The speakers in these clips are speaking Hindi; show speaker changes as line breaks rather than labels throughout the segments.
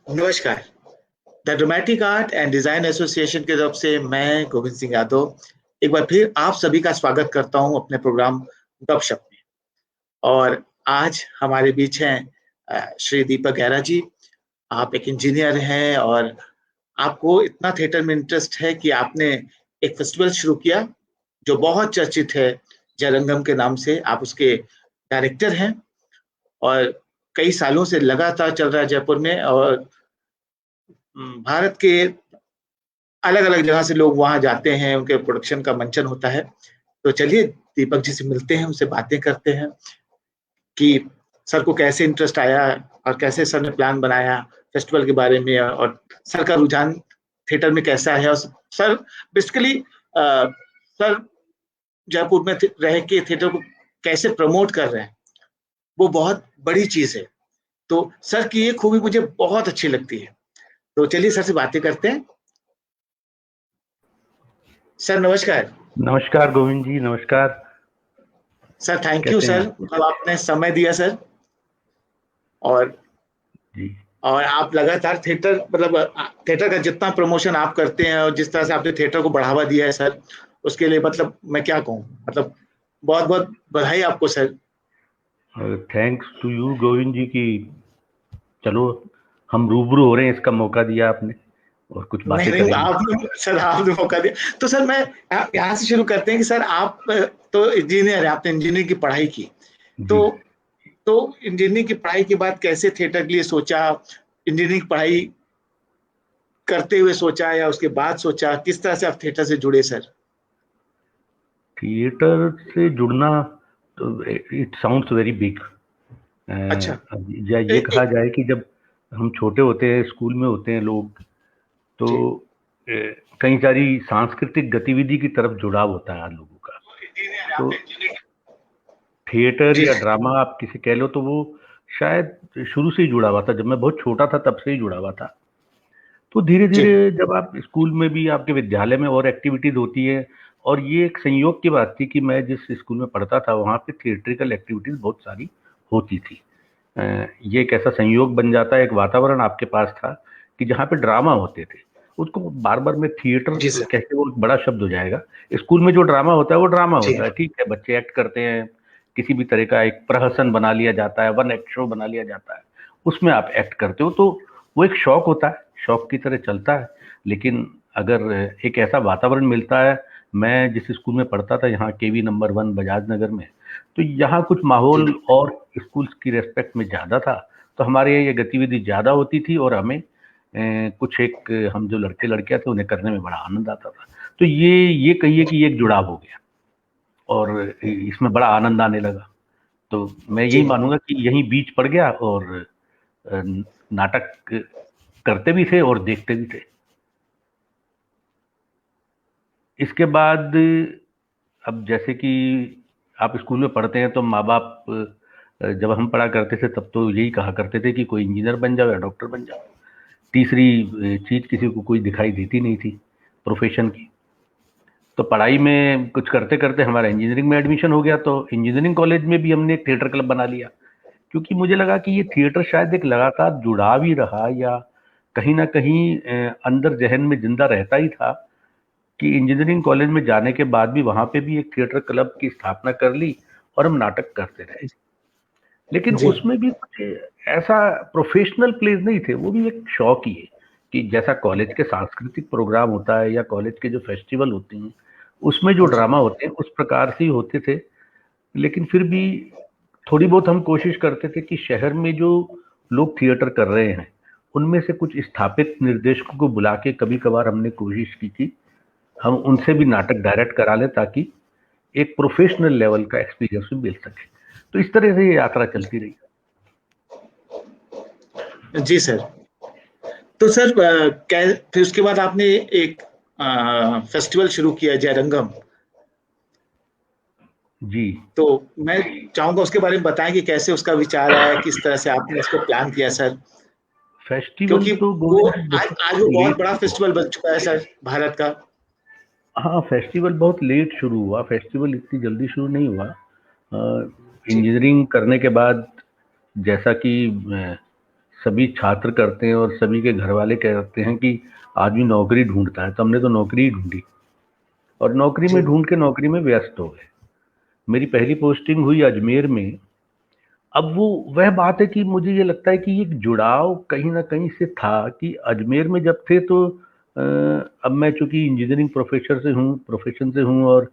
नमस्कार। The dramatic art and design association की तरफ से मैं गोविंद सिंह यादव एक बार फिर आप सभी का स्वागत करता हूं अपने प्रोग्राम गपशप में। और आज हमारे बीच हैं श्री दीपक गहरा जी। आप एक इंजीनियर हैं और आपको इतना थिएटर में इंटरेस्ट है कि आपने एक फेस्टिवल शुरू किया जो बहुत चर्चित है, जयरंगम के नाम से। आप उसके डायरेक्टर हैं और कई सालों से लगातार चल रहा है जयपुर में। और भारत के अलग-अलग जगह से लोग वहाँ जाते हैं, उनके प्रोडक्शन का मंचन होता है। तो चलिए दीपक जी से मिलते हैं, उनसे बातें करते हैं कि सर को कैसे इंटरेस्ट आया और कैसे सर ने प्लान बनाया फेस्टिवल के बारे में, और सर का रुझान थिएटर में कैसा है। और सर बेसिकली सर जयपुर में रह के थिएटर को कैसे प्रमोट कर रहे हैं, वो बहुत बड़ी चीज है। तो सर की ये खूबी मुझे बहुत अच्छी लगती है। तो चलिए सर से बातें करते हैं। सर नमस्कार।
नमस्कार गोविंद जी, नमस्कार।
सर थैंक यू
कैसे हैं
सर,
आप?
मतलब आपने समय दिया सर। और
जी
और आप लगातार थिएटर, मतलब थिएटर का जितना प्रमोशन आप करते हैं और जिस तरह से आपने थिएटर को बढ़ावा दिया है सर, उसके लिए मतलब मैं क्या कहूँ, मतलब बहुत बहुत बधाई आपको sir.
Thanks to you Govind ji की चलो हम रूबरू हो रहे हैं, इसका मौका दिया आपने और कुछ
नहीं
बातें
नहीं,
करेंगे।
आपने सर आपने मौका दिया। तो सर मैं यहाँ से शुरू करते हैं कि सर आप तो इंजीनियर है, आपने इंजीनियरिंग की पढ़ाई की। तो
जी
तो इंजीनियरिंग की पढ़ाई के बाद कैसे थिएटर के लिए सोचा? इंजीनियरिंग की पढ़ाई करते हुए सोचा या उसके बाद सोचा? किस तरह से आप थिएटर से जुड़े सर?
थिएटर से जुड़ना तो इट साउंड्स वेरी बिग।
अच्छा।
या
ए,
ये कहा
ए,
जाए कि जब हम छोटे होते हैं, स्कूल में होते हैं लोग, तो
जी।
कई सारी सांस्कृतिक गतिविधि की तरफ जुड़ाव होता है लोगों का।
इंजीनियर है,
तो
आप इंजीनियर।
थिएटर
जी
या
सर।
ड्रामा आप किसे कह लो, तो वो शायद शुरू से ही जुड़ा हुआ था। जब मैं बहुत छोटा था तब से ही जुड़ा हुआ था। तो धीरे
जी
धीरे जब आप स्कूल में भी, आपके विद्यालय में और एक्टिविटीज होती है, और ये एक संयोग की बात थी कि मैं जिस स्कूल में पढ़ता था वहाँ पे थिएट्रिकल एक्टिविटीज बहुत सारी होती थी। ये एक ऐसा संयोग बन जाता है, एक वातावरण आपके पास था कि जहाँ पे ड्रामा होते थे। उसको बार बार में थिएटर
जी सर।
कहते, वो एक बड़ा शब्द हो जाएगा। स्कूल में जो ड्रामा होता है वो ड्रामा
जी
होता है, ठीक है, बच्चे एक्ट करते हैं, किसी भी तरह का एक प्रहसन बना लिया जाता है, वन एक्ट शो बना लिया जाता है, उसमें आप एक्ट करते हो, तो वो एक शौक होता है, शौक की तरह चलता है। लेकिन अगर एक ऐसा वातावरण मिलता है, मैं जिस स्कूल में पढ़ता था यहाँ केवी नंबर 1 बजाज नगर में, तो यहाँ कुछ
जी
माहौल और स्कूल्स की रेस्पेक्ट में ज़्यादा था। तो हमारे यहाँ ये गतिविधि ज़्यादा होती थी और हमें कुछ एक हम जो लड़के लड़कियां थे उन्हें करने में बड़ा आनंद आता था। तो ये कहिए कि ये एक जुड़ाव हो गया और इसमें बड़ा आनंद आने लगा। तो मैं यही
जी
मानूंगा कि यही बीज पड़ गया और नाटक करते भी थे और देखते भी थे। इसके बाद अब जैसे कि आप स्कूल में पढ़ते हैं तो माँ बाप, जब हम पढ़ा करते थे तब तो यही कहा करते थे कि कोई इंजीनियर बन जाओ या डॉक्टर बन जाओ। तीसरी चीज किसी को कोई दिखाई देती नहीं थी प्रोफेशन की। तो पढ़ाई में कुछ करते करते हमारा इंजीनियरिंग में एडमिशन हो गया, तो इंजीनियरिंग कॉलेज में भी हमने एक थिएटर क्लब बना लिया, क्योंकि मुझे लगा कि ये थिएटर शायद एक लगातार जुड़ाव ही रहा, या कहीं ना कहीं अंदर जहन में जिंदा रहता ही था कि इंजीनियरिंग कॉलेज में जाने के बाद भी वहां पे भी एक थिएटर क्लब की स्थापना कर ली और हम नाटक करते रहे। लेकिन
जी
उसमें भी कुछ ऐसा प्रोफेशनल प्लेस नहीं थे, वो भी एक शौक ही है कि जैसा कॉलेज के सांस्कृतिक प्रोग्राम होता है या कॉलेज के जो फेस्टिवल होते हैं उसमें जो
जी
ड्रामा होते हैं उस प्रकार से ही होते थे। लेकिन फिर भी थोड़ी बहुत हम कोशिश करते थे कि शहर में जो लोग थिएटर कर रहे हैं उनमें से कुछ स्थापित निर्देशकों को बुला के कभी कभार हमने कोशिश की कि हम उनसे भी नाटक डायरेक्ट करा लें, ताकि एक प्रोफेशनल लेवल का एक्सपीरियंस भी मिल सके। तो इस तरह से ये यात्रा चलती रही।
जी सर। तो सर फिर उसके बाद आपने एक फेस्टिवल शुरू किया जयरंगम।
जी
तो मैं चाहूंगा उसके बारे में बताएं कि कैसे उसका विचार आया, किस तरह से आपने इसको प्लान किया सर।
फेस्टिवल
क्योंकि
तो
वो
गोविंद जी
आज
बहुत
आज वो बहुत
लेट
बड़ा
शुरू
फेस्टिवल बन चुका है सर भारत का।
हुआ। हाँ, फेस्टिवल बहुत लेट शुरू हुआ, फेस्टिवल इतनी जल्दी शुरू नहीं हुआ।
जी
इंजीनियरिंग करने के बाद, जैसा कि सभी छात्र करते हैं और सभी के घर वाले कहते हैं कि आदमी नौकरी ढूंढता है, तो हमने तो नौकरी ही ढूंढी और नौकरी में ढूंढ के नौकरी में व्यस्त हो गए। मेरी पहली पोस्टिंग हुई अजमेर में। अब वो वह बात है कि मुझे ये लगता है कि एक जुड़ाव कहीं ना कहीं से था कि अजमेर में जब थे तो अब मैं चूंकि इंजीनियरिंग प्रोफेशन से हूँ और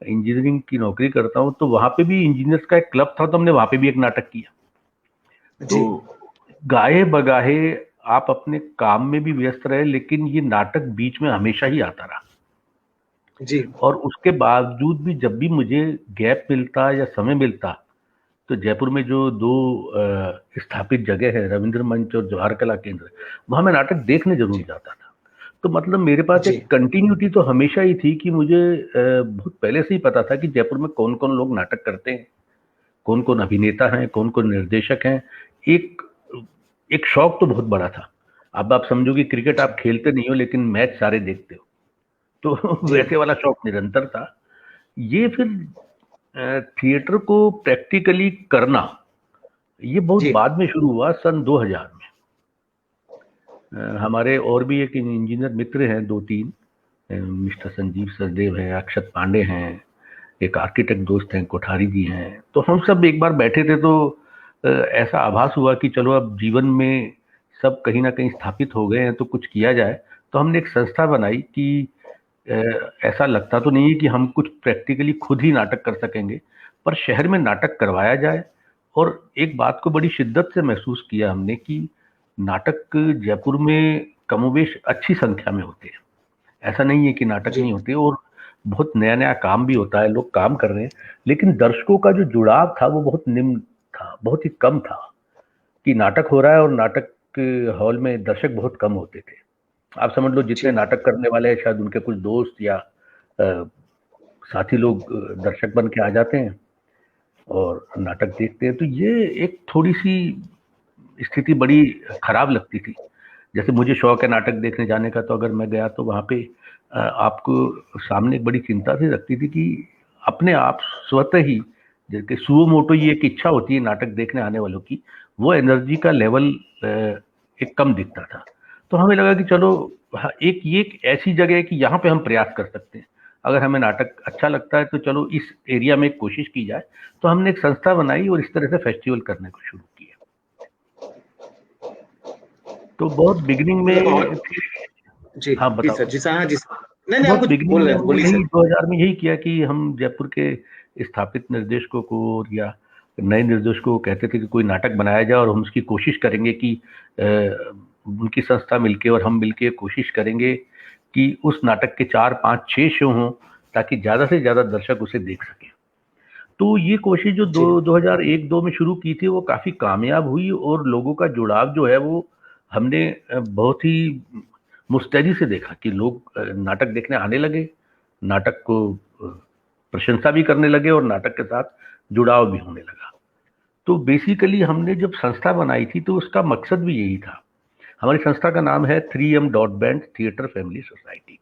इंजीनियरिंग की नौकरी करता हूँ, तो वहाँ पे भी इंजीनियर्स का एक क्लब था, तो हमने वहाँ पे भी एक नाटक किया। तो गाहे बगाहे आप अपने काम में भी व्यस्त रहे, लेकिन ये नाटक बीच में हमेशा ही आता रहा
जी।
और उसके बावजूद भी जब भी मुझे गैप मिलता या समय मिलता, तो जयपुर में जो दो स्थापित जगह है, रविंद्र मंच और जवाहर कला केंद्र, वहां मैं नाटक देखने जरूर जाता था। तो मतलब मेरे पास एक कंटिन्यूटी तो हमेशा ही थी कि मुझे बहुत पहले से ही पता था कि जयपुर में कौन कौन लोग नाटक करते हैं, कौन कौन अभिनेता हैं, कौन कौन निर्देशक हैं। एक शौक तो बहुत बड़ा था। अब आप समझो कि क्रिकेट आप खेलते नहीं हो लेकिन मैच सारे देखते हो, तो वैसे वाला शौक निरंतर था। ये फिर थिएटर को प्रैक्टिकली करना ये बहुत बाद में शुरू हुआ, सन 2000 में। हमारे और भी एक इंजीनियर मित्र हैं, 2-3, मिस्टर संजीव सचदेव हैं, अक्षत पांडे हैं, एक आर्किटेक्ट दोस्त हैं, कोठारी जी हैं। तो हम सब एक बार बैठे थे तो ऐसा आभास हुआ कि चलो अब जीवन में सब कहीं ना कहीं स्थापित हो गए हैं तो कुछ किया जाए। तो हमने एक संस्था बनाई कि ऐसा लगता तो नहीं है कि हम कुछ प्रैक्टिकली खुद ही नाटक कर सकेंगे, पर शहर में नाटक करवाया जाए। और एक बात को बड़ी शिद्दत से महसूस किया हमने कि नाटक जयपुर में कमोबेश अच्छी संख्या में होते हैं, ऐसा नहीं है कि नाटक नहीं होते, और बहुत नया नया काम भी होता है, लोग काम कर रहे हैं, लेकिन दर्शकों का जो जुड़ाव था वो बहुत निम्न था, बहुत ही कम था कि नाटक हो रहा है और नाटक हॉल में दर्शक बहुत कम होते थे। आप समझ लो जितने नाटक करने वाले हैं शायद उनके कुछ दोस्त या साथी लोग दर्शक बन के आ जाते हैं और नाटक देखते हैं। तो ये एक थोड़ी सी स्थिति बड़ी खराब लगती थी। जैसे मुझे शौक है नाटक देखने जाने का, तो अगर मैं गया तो वहाँ पे आपको सामने एक बड़ी चिंता सी रखती थी कि अपने आप स्वतः ही, जैसे सुओ मोटो ये एक इच्छा होती है नाटक देखने आने वालों की, वो एनर्जी का लेवल एक कम दिखता था। तो हमें लगा कि चलो ये एक ऐसी जगह है कि यहाँ पे हम प्रयास कर सकते हैं, अगर हमें नाटक अच्छा लगता है तो चलो इस एरिया में एक कोशिश की जाए। तो हमने एक संस्था बनाई और इस तरह से फेस्टिवल करने को शुरू किया। तो बहुत बिगिनिंग में
जी,
हाँ बताओ
सर, जी सर, हाँ जी सर। नहीं आप
बहुत
कुछ
बिगिनिंग
बोल
में
रहे हैं, बोलिए
यही
सर।
2000 में यही किया कि हम जयपुर के स्थापित निर्देशकों को या नए निर्देशकों को कहते थे कि कोई नाटक बनाया जाए और हम उसकी कोशिश करेंगे कि उनकी संस्था मिलके और हम मिलके कोशिश करेंगे कि उस नाटक के 4, 5, 6 शो हों ताकि ज़्यादा से ज़्यादा दर्शक उसे देख सकें। तो ये कोशिश जो 2001-2 में शुरू की थी वो काफ़ी कामयाब हुई और लोगों का जुड़ाव जो है वो हमने बहुत ही मुस्तैदी से देखा कि लोग नाटक देखने आने लगे, नाटक को प्रशंसा भी करने लगे और नाटक के साथ जुड़ाव भी होने लगा। तो बेसिकली हमने जब संस्था बनाई थी तो उसका मकसद भी यही था। हमारी संस्था का नाम है 3M dot band theatre family society,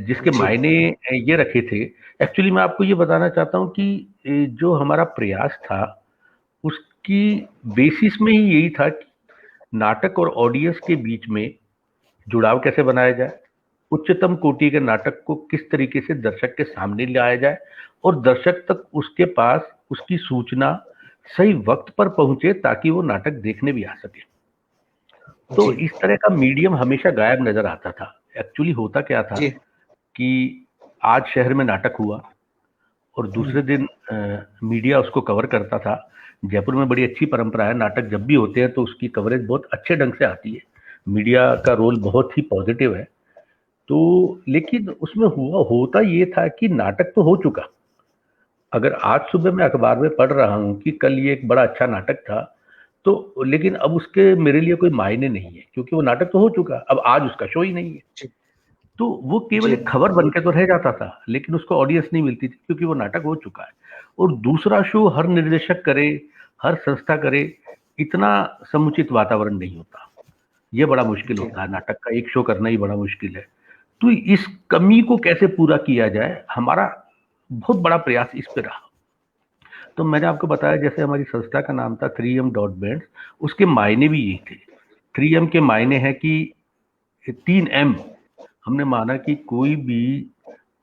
जिसके मायने ये रखे थे। एक्चुअली मैं आपको ये बताना चाहता हूँ कि जो हमारा प्रयास था उसकी बेसिस में ही यही था कि नाटक और ऑडियंस के बीच में जुड़ाव कैसे बनाया जाए, उच्चतम कोटि के नाटक को किस तरीके से दर्शक के सामने लाया जाए और दर्शक तक उसके पास उसकी सूचना सही वक्त पर पहुंचे ताकि वो नाटक देखने भी आ सके। तो इस तरह का मीडियम हमेशा गायब नजर आता था। एक्चुअली होता क्या था कि आज शहर में नाटक हुआ और दूसरे दिन मीडिया उसको कवर करता था। जयपुर में बड़ी अच्छी परंपरा है, नाटक जब भी होते हैं तो उसकी कवरेज बहुत अच्छे ढंग से आती है, मीडिया का रोल बहुत ही पॉजिटिव है। तो लेकिन उसमें होता ये था कि नाटक तो हो चुका, अगर आज सुबह मैं अखबार में पढ़ रहा हूँ कि कल ये एक बड़ा अच्छा नाटक था, तो लेकिन अब उसके मेरे लिए कोई मायने नहीं है क्योंकि वो नाटक तो हो चुका, अब आज उसका शो ही नहीं है। तो वो केवल एक खबर बन के तो रह जाता था लेकिन उसको ऑडियंस नहीं मिलती थी क्योंकि वो नाटक हो चुका है। और दूसरा शो हर निर्देशक करे, हर संस्था करे, इतना समुचित वातावरण नहीं होता, ये बड़ा मुश्किल होता है, नाटक का एक शो करना ही बड़ा मुश्किल है। तो इस कमी को कैसे पूरा किया जाए, हमारा बहुत बड़ा प्रयास इस पे रहा। तो मैंने आपको बताया जैसे हमारी संस्था का नाम था 3M डॉट बैंड्स, उसके मायने भी यही थे। 3M के मायने है कि 3M हमने माना कि कोई भी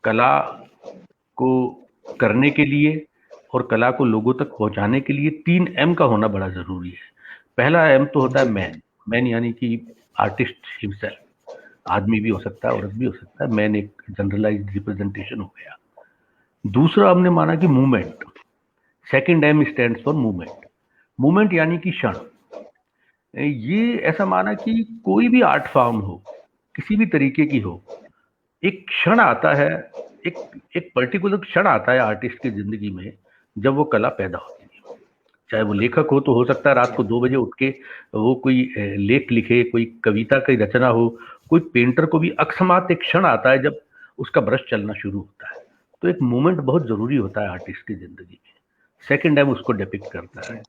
कला को करने के लिए और कला को लोगों तक पहुंचाने के लिए 3M का होना बड़ा जरूरी है। पहला M तो होता है मैन यानी कि आर्टिस्ट हिमसेल्फ, आदमी भी हो सकता है, औरत भी हो सकता है, मैन एक जनरलाइज्ड रिप्रेजेंटेशन हो गया। दूसरा हमने माना कि movement, second M stands for movement. Movement यानी कि क्षण। ये ऐसा माना कि कोई भी आर्ट फॉर्म हो, किसी भी तरीके की हो, एक क्षण आता है, एक पर्टिकुलर क्षण आता है आर्टिस्ट की जिंदगी में जब वो कला पैदा होती है। चाहे वो लेखक हो तो हो सकता है रात को 2 बजे उठ के वो कोई लेख लिखे, कोई कविता की रचना हो। कोई पेंटर को भी अकस्मात एक क्षण आता है जब उसका ब्रश चलना शुरू होता है। तो एक मोमेंट बहुत जरूरी होता है आर्टिस्ट की जिंदगी में। सेकंड एम उसको डिपिक्ट करता है।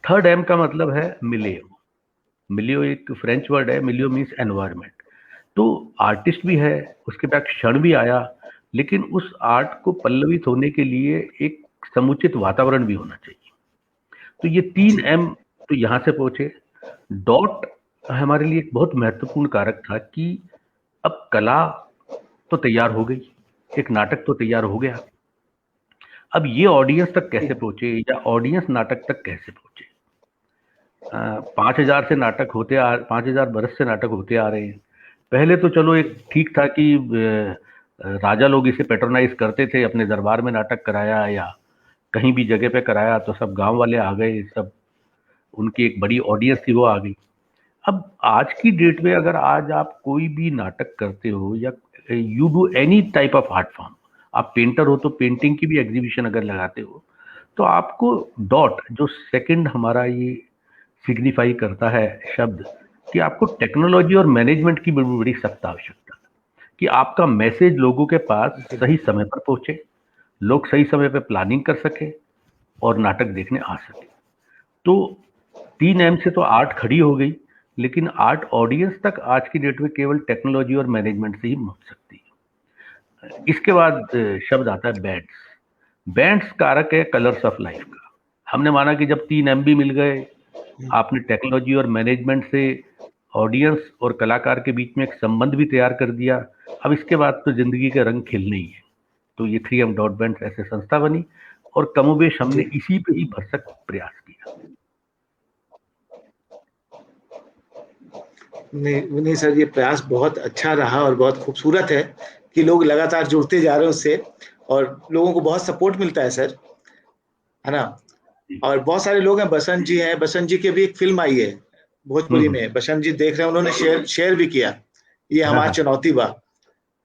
थर्ड एम का मतलब है मिलियो। मिलियो एक फ्रेंच वर्ड है, मिलियो मीन्स एनवायरमेंट। तो आर्टिस्ट भी है, उसके पास क्षण भी आया, लेकिन उस आर्ट को पल्लवित होने के लिए एक समुचित वातावरण भी होना चाहिए। तो ये 3M तो यहां से पहुंचे। डॉट हमारे लिए एक बहुत महत्वपूर्ण कारक था कि अब कला तो तैयार हो गई, एक नाटक तो तैयार हो गया, अब ये ऑडियंस तक कैसे पहुंचे या ऑडियंस नाटक तक कैसे पहुंचे। 5,000 से नाटक होते 5,000 बरस से नाटक होते आ रहे हैं। पहले तो चलो एक ठीक था कि राजा लोग इसे पेट्रोनाइज करते थे, अपने दरबार में नाटक कराया या कहीं भी जगह पे कराया तो सब गांव वाले आ गए, सब उनकी एक बड़ी ऑडियंस थी वो आ गई। अब आज की डेट में अगर आज आप कोई भी नाटक करते हो या you do any type of art form, आप पेंटर हो तो पेंटिंग की भी एग्जीबिशन अगर लगाते हो, तो आपको डॉट जो सेकंड हमारा ये सिग्निफाई करता है शब्द, कि आपको टेक्नोलॉजी और मैनेजमेंट की बड़ी बड़ी सख्त आवश्यकता है कि आपका मैसेज लोगों के पास सही समय पर पहुंचे, लोग सही समय पर प्लानिंग कर सके और नाटक देखने आ सके। तो 3M से तो आर्ट खड़ी हो गई, लेकिन आर्ट ऑडियंस तक आज की डेट में केवल टेक्नोलॉजी और मैनेजमेंट से ही पहुंच सकती है। इसके बाद शब्द आता है बैंड्स। बैंड्स कारक है कलर्स ऑफ लाइफ का। हमने माना कि जब 3M भी मिल गए, आपने टेक्नोलॉजी और मैनेजमेंट से ऑडियंस और कलाकार के बीच में एक संबंध भी तैयार कर दिया, अब इसके बाद तो जिंदगी के रंग खिलने ही है। तो ये 3M डॉट बैंड्स ऐसे संस्था बनी और कमोबेश हमने इसी पे ही भरसक प्रयास किया।
नहीं सर, ये प्रयास बहुत अच्छा रहा और बहुत खूबसूरत है कि लोग लगातार जुड़ते जा रहे हैं उससे और लोगों को बहुत सपोर्ट मिलता है सर, है ना। और बहुत सारे लोग हैं, बसंत जी हैं, बसंत जी की भी एक फिल्म आई है भोजपुरी में, बसंत जी देख रहे हैं, उन्होंने शेयर भी किया, ये हमारी चुनौती बा।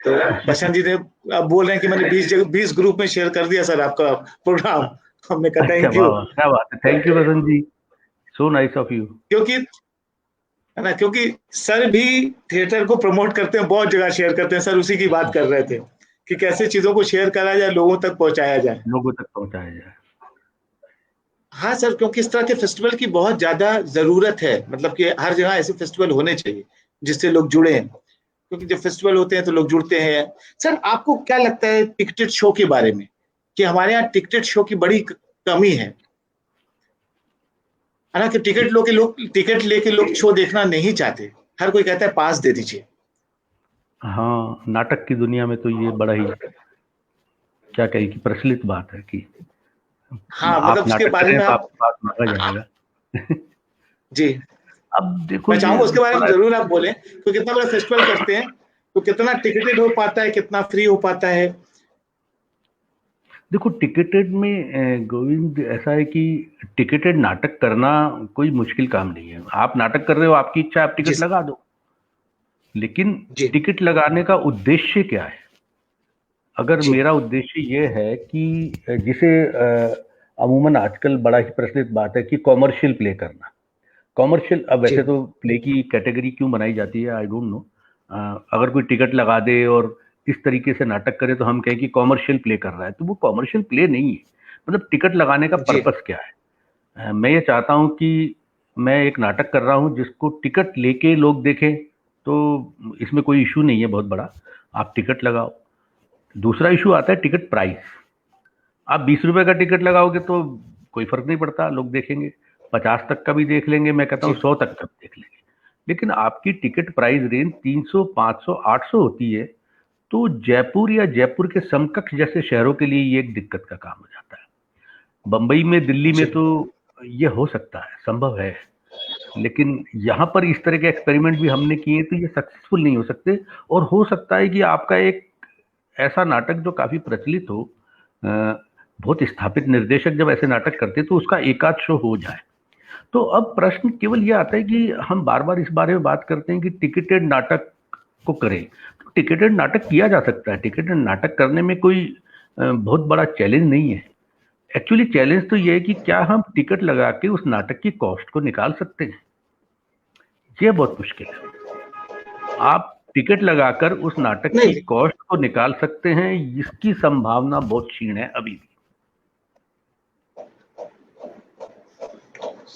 तो बसंत जी ने अब बोल रहे हैं कि मैंने 20 ग्रुप में शेयर कर दिया सर आपका प्रोग्राम। हमने कहा थैंक यू।
क्या बात है, thank you Basant ji, so nice of you.
क्योंकि है ना, क्योंकि सर भी थिएटर को प्रमोट करते हैं, बहुत जगह शेयर करते हैं सर, उसी की बात कर रहे थे कि कैसे चीजों को शेयर करा जाए, लोगों तक पहुंचाया जाए,
लोगों तक पहुंचाया जाए।
हाँ सर, क्योंकि इस तरह के फेस्टिवल की बहुत ज्यादा जरूरत है, मतलब कि हर जगह ऐसे फेस्टिवल होने चाहिए जिससे लोग जुड़े, क्योंकि जब फेस्टिवल होते हैं तो लोग जुड़ते हैं। सर आपको क्या लगता है टिकटेड शो के बारे में, कि हमारे यहाँ टिकटेड शो की बड़ी कमी है ना, कि टिकट लेके लोग शो देखना नहीं चाहते, हर कोई कहता है पास दे दीजिए।
हाँ, नाटक की दुनिया में तो ये बड़ा ही क्या कहें कि प्रचलित बात है कि
हाँ,
आप
मतलब उसके
नाटक
बारे
करें
में
तो
आप,
आपके पास मांगा जाएगा।
जी
अब देखो
मैं चाहूंगा
ये
उसके बारे में जरूर आप बोलें, तो कितना बड़ा फेस्टिवल करते हैं तो कितना टिकटेड हो पाता है, कितना फ्री हो पाता है।
देखो टिकटेड में गोविंद ऐसा है कि टिकटेड नाटक करना कोई मुश्किल काम नहीं है। आप नाटक कर रहे हो, आपकी इच्छा, आप टिकट लगा दो, लेकिन टिकट लगाने का उद्देश्य क्या है। अगर मेरा उद्देश्य ये है कि जिसे अमूमन आजकल बड़ा ही प्रचलित बात है कि कॉमर्शियल प्ले करना। कॉमर्शियल, अब वैसे तो प्ले की कैटेगरी क्यों बनाई जाती है आई डोंट नो। अगर कोई टिकट लगा दे और इस तरीके से नाटक करे तो हम कहें कि कॉमर्शियल प्ले कर रहा है, तो वो कॉमर्शियल प्ले नहीं है। मतलब टिकट लगाने का पर्पस क्या है। मैं ये चाहता हूं कि मैं एक नाटक कर रहा हूं जिसको टिकट लेके लोग देखें, तो इसमें कोई इशू नहीं है बहुत बड़ा, आप टिकट लगाओ। दूसरा इशू आता है टिकट प्राइस। आप 20 रुपए का टिकट लगाओगे तो कोई फर्क नहीं पड़ता, लोग देखेंगे, 50 तक का भी देख लेंगे, मैं कहता हूँ
जी
100 तक का भी देख लेंगे। लेकिन आपकी टिकट प्राइस रेंज 300, 500, 800 होती है, तो जयपुर या जयपुर के समकक्ष जैसे शहरों के लिए ये एक दिक्कत का काम हो जाता है। बम्बई में, दिल्ली में
जी
तो ये हो सकता है, संभव है, लेकिन यहाँ पर इस तरह के एक्सपेरिमेंट भी हमने किए तो ये सक्सेसफुल नहीं हो सकते। और हो सकता है कि आपका एक ऐसा नाटक जो काफी प्रचलित हो, बहुत स्थापित निर्देशक जब ऐसे नाटक करते तो उसका एकाध शो हो जाए। तो अब प्रश्न केवल ये आता है कि हम बार बार इस बारे में बात करते हैं कि टिकटेड नाटक को करें, तो टिकटेड नाटक किया जा सकता है, टिकटेड नाटक करने में कोई बहुत बड़ा चैलेंज नहीं है। एक्चुअली चैलेंज तो ये है कि क्या हम टिकट लगा के उस नाटक की कॉस्ट को निकाल सकते हैं, ये बहुत मुश्किल है। आप टिकट लगाकर उस नाटक की
नहीं
कॉस्ट को निकाल सकते हैं, इसकी संभावना बहुत क्षीण है अभी भी।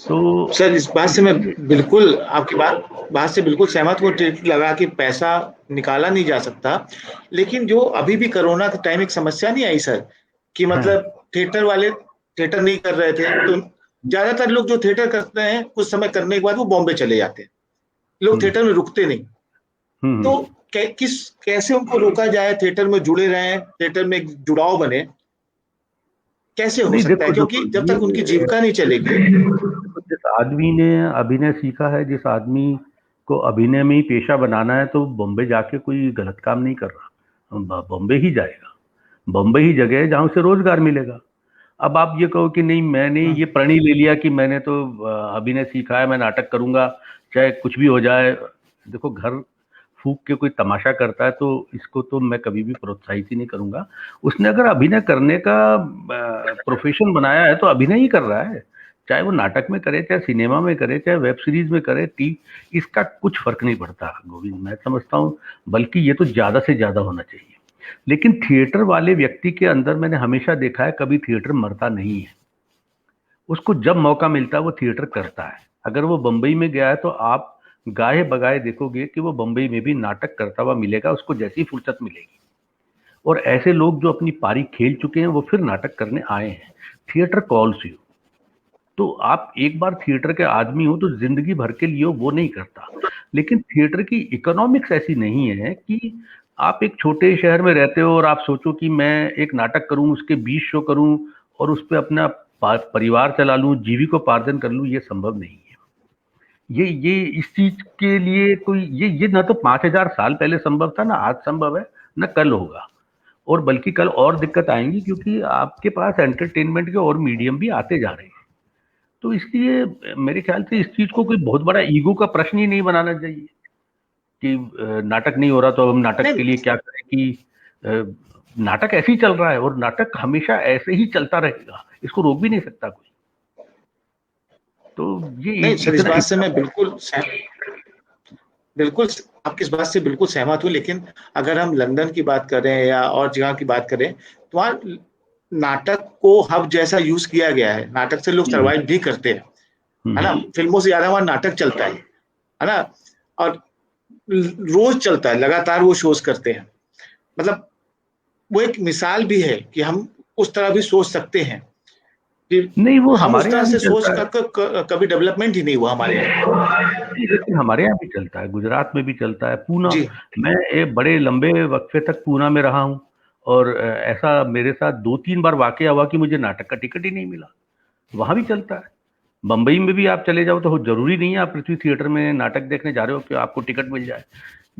तो
सर, इस बात से मैं बिल्कुल आपकी बात से बिल्कुल सहमत हूँ। टिकट लगा के पैसा निकाला नहीं जा सकता, लेकिन जो अभी भी कोरोना के टाइम एक समस्या नहीं आई सर, कि
हाँ,
मतलब थिएटर वाले थिएटर नहीं कर रहे थे, तो ज्यादातर लोग जो थिएटर करते हैं कुछ समय करने के बाद वो बॉम्बे चले जाते हैं, लोग
हम्म,
थिएटर में रुकते नहीं।
हम्म,
तो कैसे उनको रोका जाए, थिएटर में जुड़े रहें, थिएटर में एक जुड़ाव बने, कैसे हो
नहीं
सकता है?
देखो
क्योंकि
देखो,
जब तक उनकी
ये
जीविका नहीं चलेगी।
जिस आदमी ने अभिनय सीखा है, जिस आदमी को अभिनय में ही पेशा बनाना है, तो बॉम्बे जाके कोई गलत काम नहीं कर रहा, बॉम्बे ही जाएगा। बॉम्बे ही जगह है जहां उसे रोजगार मिलेगा। अब आप ये कहो कि नहीं, मैंने ये प्रण ले लिया कि मैंने तो अभिनय सीखा है, मैं नाटक करूंगा चाहे कुछ भी हो जाए। देखो, घर फूक के कोई तमाशा करता है तो इसको तो मैं कभी भी प्रोत्साहित ही नहीं करूंगा। उसने अगर अभिनय करने का प्रोफेशन बनाया है तो अभिनय ही कर रहा है, चाहे वो नाटक में करे, चाहे सिनेमा में करे, चाहे वेब सीरीज में करे, टी इसका कुछ फर्क नहीं पड़ता गोविंद, मैं समझता हूँ। बल्कि ये तो ज्यादा से ज्यादा होना चाहिए। लेकिन थिएटर वाले व्यक्ति के अंदर मैंने हमेशा देखा है, कभी थिएटर मरता नहीं है। उसको जब मौका मिलता है वो थिएटर करता है। अगर वो बंबई में गया है तो आप गाए बगाए देखोगे कि वो बंबई में भी नाटक करता हुआ मिलेगा, उसको जैसी फुर्सत मिलेगी। और ऐसे लोग जो अपनी पारी खेल चुके हैं वो फिर नाटक करने आए हैं। Theatre calls you. तो आप एक बार थिएटर के आदमी हो तो जिंदगी भर के लिए वो नहीं करता। लेकिन थिएटर की इकोनॉमिक्स ऐसी नहीं है कि आप एक छोटे शहर में रहते हो और आप सोचो कि मैं एक नाटक करूं, उसके 20 शो करूं और उस पर अपना परिवार चला लूं, जीविकोपार्जन कर लूं, ये संभव नहीं है। ये इस चीज के लिए कोई ये ना तो 5,000 साल पहले संभव था, ना आज संभव है, ना कल होगा। और बल्कि कल और दिक्कत आएंगी, क्योंकि आपके पास एंटरटेनमेंट के और मीडियम भी आते जा रहे हैं। तो इसलिए मेरे ख्याल से इस चीज को कोई बहुत बड़ा ईगो का प्रश्न ही नहीं बनाना चाहिए कि नाटक नहीं हो रहा तो हम नाटक के
नहीं
लिए क्या करें। कि नाटक ऐसे ही चल रहा है और नाटक हमेशा ऐसे ही चलता रहेगा, इसको रोक भी नहीं सकता कोई। तो ये
नहीं सर, इस
इतना
बात से
इतना
मैं बिल्कुल आपकी इस बात से बिल्कुल सहमत हूँ। लेकिन अगर हम लंदन की बात करें या और जगह की बात करें, तो वहाँ नाटक को हब जैसा यूज किया गया है, नाटक से लोग
हम्म,
सर्वाइव भी करते हैं, है ना?
हम्म,
फिल्मों से ज्यादा वहाँ नाटक चलता है ना? और रोज चलता है, लगातार वो शोज करते हैं। मतलब वो एक मिसाल भी है कि हम उस तरह भी सोच सकते हैं, कि
नहीं वो
हम उस
हमारे
तरह
यहाँ भी
से सोच
चलता है।
कभी डेवलपमेंट ही नहीं हुआ हमारे यहाँ।
नहीं, लेकिन हमारे यहाँ भी चलता है, गुजरात में भी चलता है, पूना।
जी
मैं एक बड़े लंबे वक्फे तक पूना में रहा हूँ और ऐसा मेरे साथ 2-3 बार वाकया हुआ कि मुझे नाटक का टिकट ही नहीं मिला। वहां भी चलता है। बंबई में भी आप चले जाओ तो जरूरी नहीं है आप पृथ्वी थिएटर में नाटक देखने जा रहे हो कि आपको टिकट मिल जाए।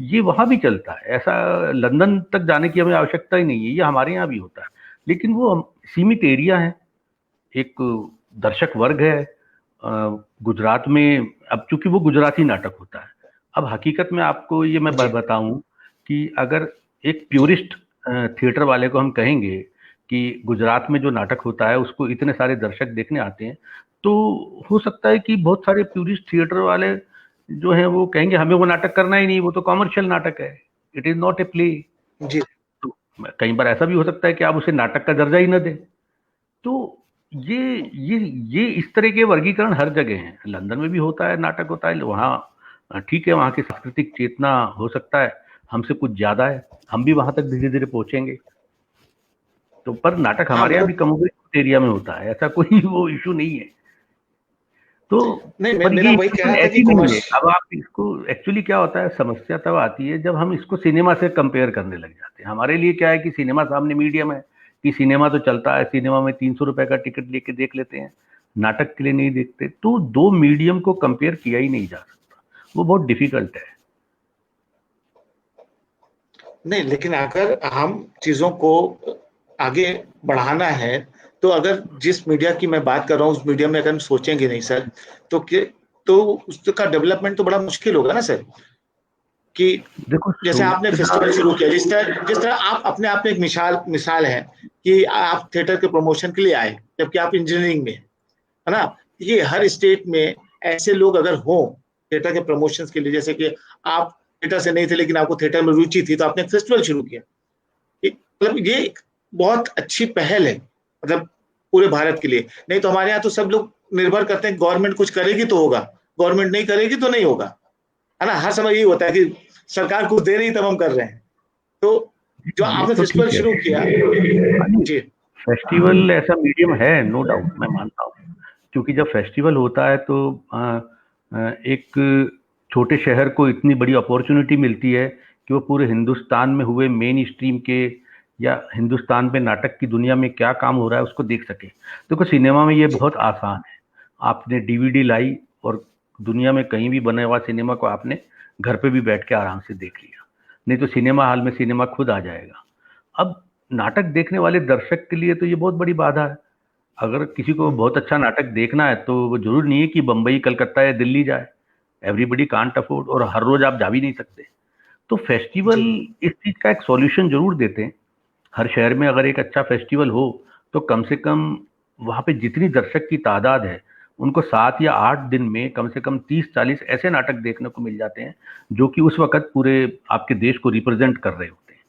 ये वहां भी चलता है। ऐसा लंदन तक जाने की हमें आवश्यकता ही नहीं है, ये हमारे यहाँ भी होता है। लेकिन वो सीमित एरिया है, एक दर्शक वर्ग है। गुजरात में अब चूंकि वो गुजराती नाटक होता है। अब हकीकत में आपको ये मैं
जी
बताऊं कि अगर एक प्योरिस्ट थिएटर वाले को हम कहेंगे कि गुजरात में जो नाटक होता है उसको इतने सारे दर्शक देखने आते हैं, तो हो सकता है कि बहुत सारे प्योरिस्ट थिएटर वाले जो हैं वो कहेंगे हमें वो नाटक करना ही नहीं, वो तो कॉमर्शियल नाटक है, it is not a play.
जी
तो कई बार ऐसा भी हो सकता है कि आप उसे नाटक का दर्जा ही न दें। तो ये ये ये इस तरह के वर्गीकरण हर जगह हैं। लंदन में भी होता है, नाटक होता है वहाँ, ठीक है, वहाँ की सांस्कृतिक चेतना हो सकता है हमसे कुछ ज्यादा है, हम भी वहां तक धीरे धीरे पहुंचेंगे। तो पर नाटक
हाँ
हमारे यहाँ भी
मतलब
कम एरिया में होता है, ऐसा कोई वो इशू नहीं है। तो
नहीं,
पर
मेरा
ये
वही
इक्वेशन
कहना था कि
ऐसी नहीं है।
कॉमर्स।
अब आप इसको एक्चुअली क्या होता है, समस्या तब आती है जब हम इसको सिनेमा से कंपेयर करने लग जाते हैं। हमारे लिए क्या है कि सिनेमा सामने मीडियम है, कि सिनेमा तो चलता है, सिनेमा में 300 रुपए का टिकट लेके देख लेते हैं, नाटक के लिए नहीं देखते। तो दो मीडियम को कंपेयर किया ही नहीं जा सकता, वो बहुत डिफिकल्ट है।
नहीं, लेकिन अगर हम चीजों को आगे बढ़ाना है, तो अगर जिस मीडिया की मैं बात कर रहा हूँ उस मीडिया में अगर हम सोचेंगे नहीं सर, तो तो उसका डेवलपमेंट तो बड़ा मुश्किल होगा ना सर। कि
देखो
जैसे आपने
सोचना,
फेस्टिवल शुरू किया, जिस तरह आप अपने आप में एक मिसाल है कि आप थिएटर के प्रमोशन के लिए आए, जबकि आप इंजीनियरिंग में, है ना। ये हर स्टेट में ऐसे लोग अगर हों थिएटर के प्रमोशन के लिए, जैसे कि आप थिएटर से नहीं थे लेकिन आपको थिएटर में रुचि थी तो आपने एक फेस्टिवल शुरू किया, मतलब ये एक बहुत अच्छी पहल है, मतलब पूरे भारत के लिए। नहीं तो हमारे यहाँ तो सब लोग निर्भर करते हैं गवर्नमेंट कुछ करेगी तो होगा, गवर्नमेंट नहीं करेगी तो नहीं होगा, है ना। हर समय यही होता है कि सरकार कुछ दे रही तब हम कर रहे हैं। तो जो
ये
आपने
तो
फेस्टिवल
ठीक है।
शुरू किया। जी
फेस्टिवल ऐसा मीडियम है, नो डाउट, मैं मानता हूँ। क्योंकि जब फेस्टिवल होता है तो एक छोटे शहर को इतनी बड़ी अपॉर्चुनिटी मिलती है कि वो पूरे हिंदुस्तान में हुए मेन स्ट्रीम के, या हिंदुस्तान में नाटक की दुनिया में क्या काम हो रहा है उसको देख सके। देखो सिनेमा में ये
जी
बहुत आसान है, आपने डीवीडी लाई और दुनिया में कहीं भी बने हुआ सिनेमा को आपने घर पे भी बैठ के आराम से देख लिया। नहीं तो सिनेमा हॉल में सिनेमा खुद आ जाएगा। अब नाटक देखने वाले दर्शक के लिए तो ये बहुत बड़ी बाधा है। अगर किसी को बहुत अच्छा नाटक देखना है तो वो जरूर नहीं है कि बंबई, कलकत्ता या दिल्ली जाए। एवरीबडी कांट अफोर्ड, और हर रोज आप जा भी नहीं सकते। तो फेस्टिवल
जी
इस चीज का एक सॉल्यूशन जरूर देते हैं। हर शहर में अगर एक अच्छा फेस्टिवल हो तो कम से कम वहां पे जितनी दर्शक की तादाद है, उनको 7 या 8 दिन में कम से कम 30-40 ऐसे नाटक देखने को मिल जाते हैं जो कि उस वक्त पूरे आपके देश को रिप्रेजेंट कर रहे होते हैं।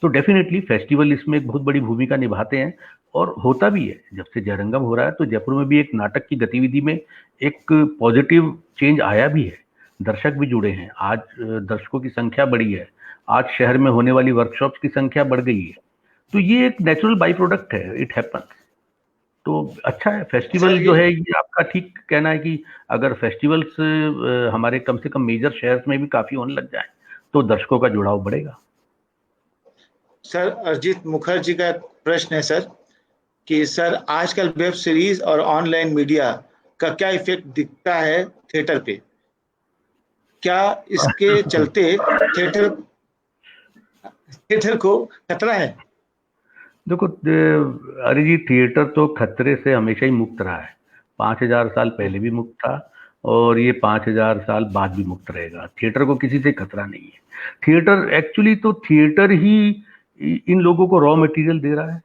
तो डेफिनेटली फेस्टिवल इसमें एक बहुत बड़ी भूमिका निभाते हैं। और होता भी है, जब से जयरंगम हो रहा है तो जयपुर में भी एक नाटक की गतिविधि में एक पॉजिटिव चेंज आया भी है। दर्शक भी जुड़े हैं आज, दर्शकों की संख्या बढ़ी है। आज शहर में होने वाली वर्कशॉप्स की संख्या बढ़ गई है। तो ये एक नेचुरल बाई प्रोडक्ट है, इट हैपन्स। तो अच्छा है फेस्टिवल
सर,
जो
ये
है, ये आपका ठीक कहना है कि अगर फेस्टिवल्स हमारे कम से कम मेजर शहर में भी काफी होने लग जाए तो दर्शकों का जुड़ाव बढ़ेगा।
सर अरिजीत मुखर्जी का प्रश्न है सर, कि सर आजकल वेब सीरीज और ऑनलाइन मीडिया का क्या इफेक्ट दिखता है थिएटर पे? क्या इसके चलते थिएटर थिएटर को खतरा है?
देखो अरे जी, थिएटर तो खतरे से हमेशा ही मुक्त रहा है। 5,000 साल पहले भी मुक्त था, और ये 5,000 साल बाद भी मुक्त रहेगा। थिएटर को किसी से खतरा नहीं है। थिएटर एक्चुअली तो थिएटर ही इन लोगों को रॉ मटेरियल दे रहा है।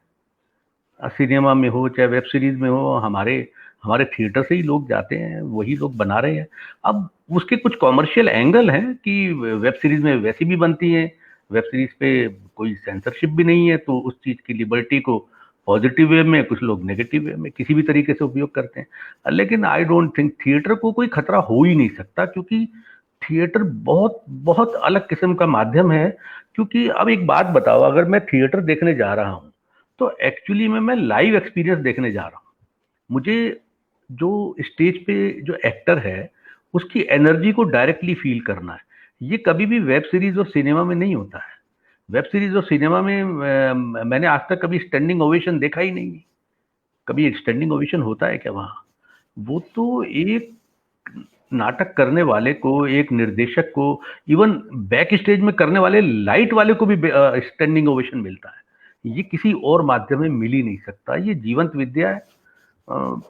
सिनेमा में हो चाहे वेब सीरीज में हो, हमारे हमारे थिएटर से ही लोग जाते हैं, वही लोग बना रहे हैं। अब उसके कुछ कॉमर्शियल एंगल हैं कि वेब सीरीज में वैसी भी बनती हैं, वेब सीरीज पे कोई सेंसरशिप भी नहीं है, तो उस चीज की लिबर्टी को पॉजिटिव वे में, कुछ लोग नेगेटिव वे में किसी भी तरीके से उपयोग करते हैं। लेकिन आई डोंट थिंक थिएटर को कोई खतरा हो ही नहीं सकता, क्योंकि थिएटर बहुत बहुत अलग किस्म का माध्यम है। क्योंकि अब एक बात बताओ, अगर मैं थिएटर देखने जा रहा हूँ तो एक्चुअली में मैं लाइव एक्सपीरियंस देखने जा रहा हूँ। मुझे जो स्टेज पे जो एक्टर है उसकी एनर्जी को डायरेक्टली फील करना है। ये कभी भी वेब सीरीज और सिनेमा में नहीं होता है। वेब सीरीज और सिनेमा में मैंने आज तक कभी स्टैंडिंग ओवेशन देखा ही नहीं। कभी स्टैंडिंग ओवेशन होता है क्या वहाँ? वो तो एक नाटक करने वाले को, एक निर्देशक को, इवन बैक स्टेज में करने वाले लाइट वाले को भी स्टैंडिंग ओवेशन मिलता है। ये किसी और माध्यम में मिल ही नहीं सकता। ये जीवंत विद्या है।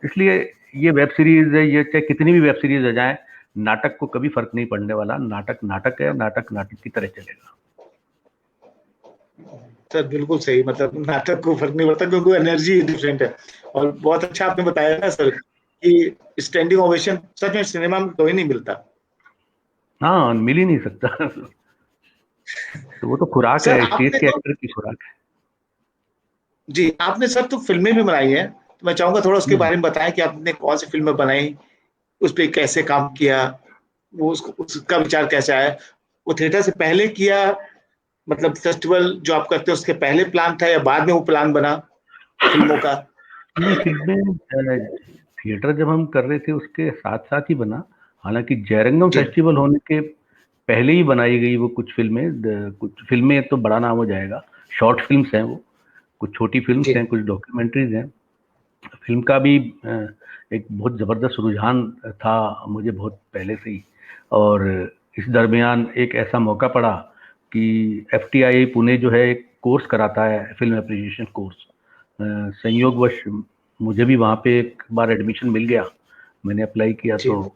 इसलिए ये वेब सीरीज है, ये चाहे कितनी भी वेब सीरीज आ जाए, नाटक को कभी फर्क नहीं पड़ने वाला। नाटक नाटक है, नाटक नाटक की तरह चलेगा।
सर बिल्कुल सही, मतलब नाटक को फर्क नहीं पड़ता क्योंकि एनर्जी डिफरेंट है। और बहुत अच्छा आपने बताया ना सर कि स्टैंडिंग ओवेशन सच में सिनेमा में कभी नहीं मिलता।
हाँ, मिल ही नहीं सकता। तो वो तो खुराक
सर
है, स्टेज
आपने
के
तो,
एक्टर की खुराक है।
जी आपने सर तो फिल्में भी बनाई हैं, तो मैं चाहूंगा थोड़ा उसके
हम्म।
बारे में बताएं कि आपने कौन सी फिल्में बनाई, उस पर कैसे काम किया, वो उसका विचार कैसे आया, वो थिएटर से पहले किया, मतलब फेस्टिवल जो आप करते हैं उसके पहले प्लान था या बाद में वो प्लान बना? फिल्मों का?
नहीं, फिल्में थिएटर जब हम कर रहे थे उसके साथ साथ ही बना। हालांकि जयरंगम
जी
फेस्टिवल होने के पहले ही बनाई गई वो कुछ फिल्में। कुछ फिल्में तो बड़ा नाम हो जाएगा, शॉर्ट फिल्म्स हैं वो, कुछ छोटी फिल्म्स
जी।
हैं, कुछ डॉक्यूमेंट्रीज हैं। फिल्म का भी एक बहुत ज़बरदस्त रुझान था मुझे बहुत पहले से ही। और इस दरमियान एक ऐसा मौका पड़ा कि एफटीआई पुणे जो है एक कोर्स कराता है, फिल्म एप्रिसिएशन कोर्स। संयोगवश मुझे भी वहाँ पे एक बार एडमिशन मिल गया। मैंने अप्लाई किया
जी।
तो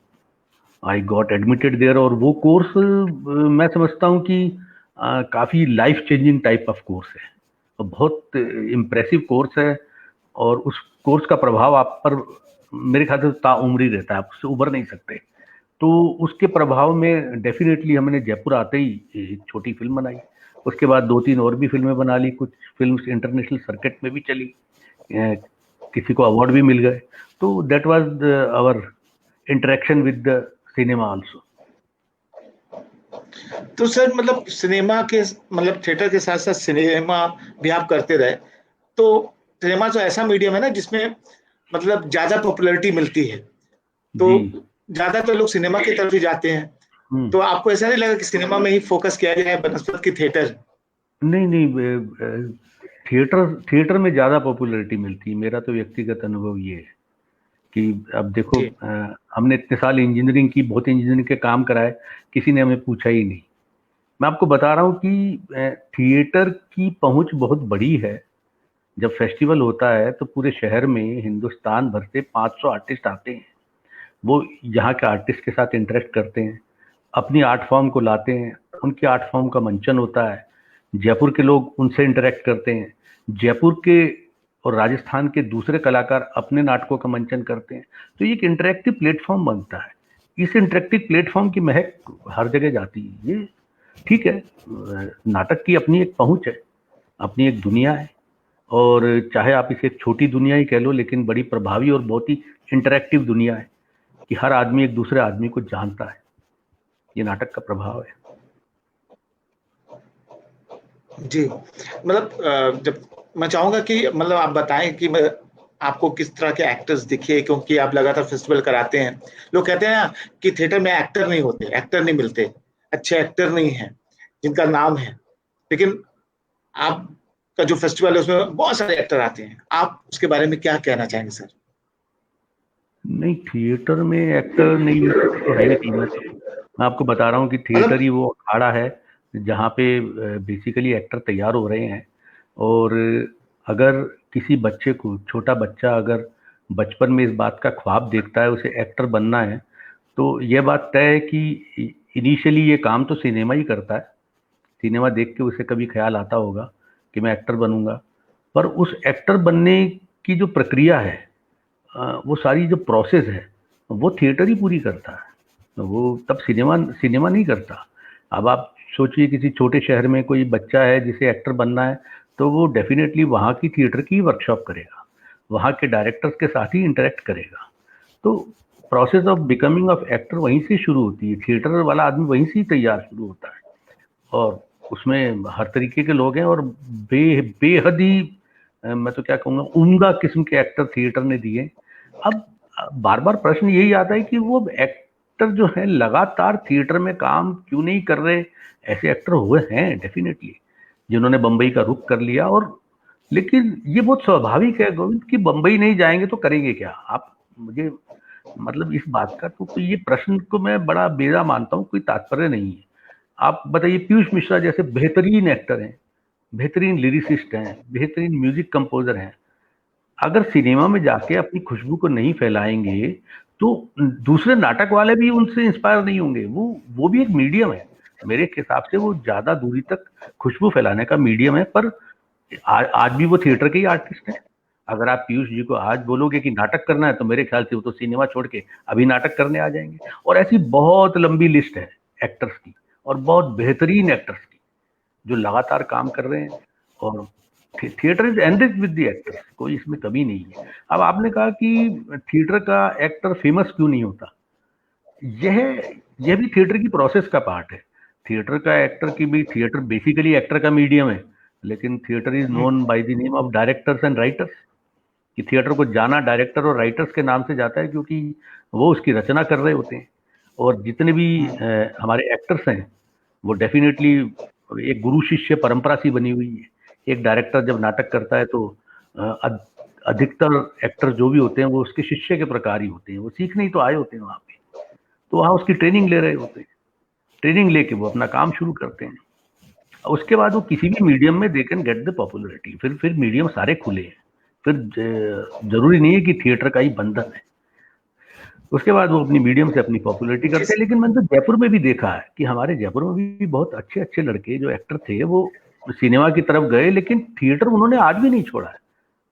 आई गॉट एडमिटेड देयर। और वो कोर्स मैं समझता हूँ कि काफ़ी life changing type of course है, और बहुत इम्प्रेसिव कोर्स है। और उस कोर्स का प्रभाव आप पर मेरे ख्याल से ताउम्र ही रहता है, आप उससे उबर नहीं सकते। तो उसके प्रभाव में डेफिनेटली हमने जयपुर आते ही एक छोटी फिल्म बनाई। उसके बाद 2-3 और भी फिल्में बना ली, कुछ फिल्म्स इंटरनेशनल सर्किट में भी चली, किसी को अवार्ड भी मिल गए। तो that was our interaction with the cinema also.
तो सर मतलब सिनेमा के मतलब थिएटर के साथ साथ सिनेमा भी आप करते रहे, तो सिनेमा तो ऐसा मीडियम है ना जिसमें मतलब ज्यादा पॉपुलैरिटी मिलती है, तो
जी।
ज्यादातर लोग सिनेमा की तरफ ही जाते हैं।
हम्म।
तो आपको ऐसा नहीं लगा कि सिनेमा में ही फोकस किया गया है बनस्पत की थिएटर?
नहीं नहीं, थिएटर थिएटर में ज़्यादा पॉपुलैरिटी मिलती है, मेरा तो व्यक्तिगत अनुभव ये है। कि अब देखो,
जी
हमने इतने साल इंजीनियरिंग की, बहुत इंजीनियरिंग के काम कराए, किसी ने हमें पूछा ही नहीं। मैं आपको बता रहा हूँ कि थिएटर की पहुंच बहुत बड़ी है। जब फेस्टिवल होता है तो पूरे शहर में हिंदुस्तान भर से 500 आर्टिस्ट आते हैं। वो यहाँ के आर्टिस्ट के साथ इंटरेक्ट करते हैं, अपनी आर्ट फॉर्म को लाते हैं, उनकी आर्ट फॉर्म का मंचन होता है, जयपुर के लोग उनसे इंटरेक्ट करते हैं, जयपुर के और राजस्थान के दूसरे कलाकार अपने नाटकों का मंचन करते हैं। तो ये एक इंटरेक्टिव प्लेटफॉर्म बनता है। इस इंटरेक्टिव प्लेटफॉर्म की महक हर जगह जाती है। ये ठीक है, नाटक की अपनी एक पहुंच है, अपनी एक दुनिया है। और चाहे आप इसे एक छोटी दुनिया ही कह लो, लेकिन बड़ी प्रभावी और बहुत ही इंटरेक्टिव दुनिया है कि हर आदमी एक दूसरे आदमी को जानता है। ये नाटक का प्रभाव है।
जी। मतलब जब मैं चाहूंगा कि मतलब आप बताएं कि आपको किस तरह के एक्टर्स दिखे, क्योंकि आप लगातार फेस्टिवल कराते हैं। लोग कहते हैं ना कि थिएटर में एक्टर नहीं होते, एक्टर नहीं मिलते, अच्छे एक्टर नहीं हैं जिनका नाम है, लेकिन आपका जो फेस्टिवल है उसमें बहुत सारे एक्टर आते हैं। आप उसके बारे में क्या कहना चाहेंगे सर?
नहीं, थिएटर में एक्टर नहीं तो है नहीं। मैं आपको बता रहा हूँ कि थिएटर
मतलब
ही वो अखाड़ा है जहाँ पे बेसिकली एक्टर तैयार हो रहे हैं। और अगर किसी बच्चे को, छोटा बच्चा अगर बचपन में इस बात का ख्वाब देखता है उसे एक्टर बनना है, तो यह बात तय है कि इनिशियली ये काम तो सिनेमा ही करता है। सिनेमा देख के उसे कभी ख्याल आता होगा कि मैं एक्टर बनूंगा, पर उस एक्टर बनने की जो प्रक्रिया है, वो सारी जो प्रोसेस है, वो थिएटर ही पूरी करता है। वो तब सिनेमा सिनेमा नहीं करता। अब आप सोचिए, किसी छोटे शहर में कोई बच्चा है जिसे एक्टर बनना है, तो वो डेफिनेटली वहाँ की थिएटर की वर्कशॉप करेगा, वहाँ के डायरेक्टर्स के साथ ही इंटरेक्ट करेगा। तो process of becoming of actor वहीं से शुरू होती है, थिएटर वाला आदमी वहीं से ही तैयार शुरू होता है। और उसमें हर तरीके के लोग हैं, और बेहद ही मैं तो क्या कहूँगा, उम्दा किस्म के एक्टर थिएटर ने दिए। अब बार बार प्रश्न यही आता है कि वो एक्टर जो है लगातार थिएटर में काम क्यों नहीं कर रहे। ऐसे एक्टर हुए हैं डेफिनेटली, जिन्होंने बम्बई का रुख कर लिया। और लेकिन ये बहुत स्वाभाविक है गोविंद कि बम्बई नहीं जाएंगे तो करेंगे क्या आप। मुझे मतलब इस बात का तो कोई, ये प्रश्न को मैं बड़ा बेजा मानता हूँ, कोई तात्पर्य नहीं है। आप बताइए, पीयूष मिश्रा जैसे बेहतरीन एक्टर हैं, बेहतरीन लिरिसिस्ट हैं, बेहतरीन म्यूजिक कंपोजर हैं, अगर सिनेमा में जाके अपनी खुशबू को नहीं फैलाएंगे तो दूसरे नाटक वाले भी उनसे इंस्पायर नहीं होंगे। वो भी एक मीडियम है, मेरे हिसाब से वो ज्यादा दूरी तक खुशबू फैलाने का मीडियम है। पर आज भी वो थिएटर के ही आर्टिस्ट हैं। अगर आप पीयूष जी को आज बोलोगे कि नाटक करना है, तो मेरे ख्याल से वो तो सिनेमा छोड़ के अभी नाटक करने आ जाएंगे। और ऐसी बहुत लंबी लिस्ट है एक्टर्स की, और बहुत बेहतरीन एक्टर्स की, जो लगातार काम कर रहे हैं। और theatre is enrich with the actors, कोई इसमें कमी नहीं है। अब आपने कहा कि थिएटर का एक्टर फेमस क्यों नहीं होता, यह यह भी थिएटर की प्रोसेस का पार्ट है। थिएटर का एक्टर की भी, थिएटर बेसिकली एक्टर का मीडियम है, लेकिन theatre is known by the name of directors and writers. कि थिएटर को जाना डायरेक्टर और राइटर्स के नाम से जाता है, क्योंकि वो उसकी रचना कर रहे होते हैं। और जितने भी हमारे एक्टर्स हैं वो डेफिनेटली एक गुरु शिष्य परंपरा सी बनी हुई है। एक डायरेक्टर जब नाटक करता है तो अधिकतर एक्टर जो भी होते हैं वो उसके शिष्य के प्रकार ही होते हैं, वो सीखने ही तो आए होते हैं वहाँ पे, तो वहाँ उसकी ट्रेनिंग ले रहे होते हैं। ट्रेनिंग लेके वो अपना काम शुरू करते हैं। उसके बाद वो किसी भी मीडियम में they can get the popularity. फिर मीडियम सारे खुले हैं, फिर जरूरी नहीं है कि थिएटर का ही बंधन है। उसके बाद वो अपनी मीडियम से अपनी पॉपुलरिटी करते हैं। लेकिन मैंने तो जयपुर में भी देखा है कि हमारे जयपुर में भी बहुत अच्छे अच्छे लड़के जो एक्टर थे वो सिनेमा की तरफ गए, लेकिन थिएटर उन्होंने आज भी नहीं छोड़ा है।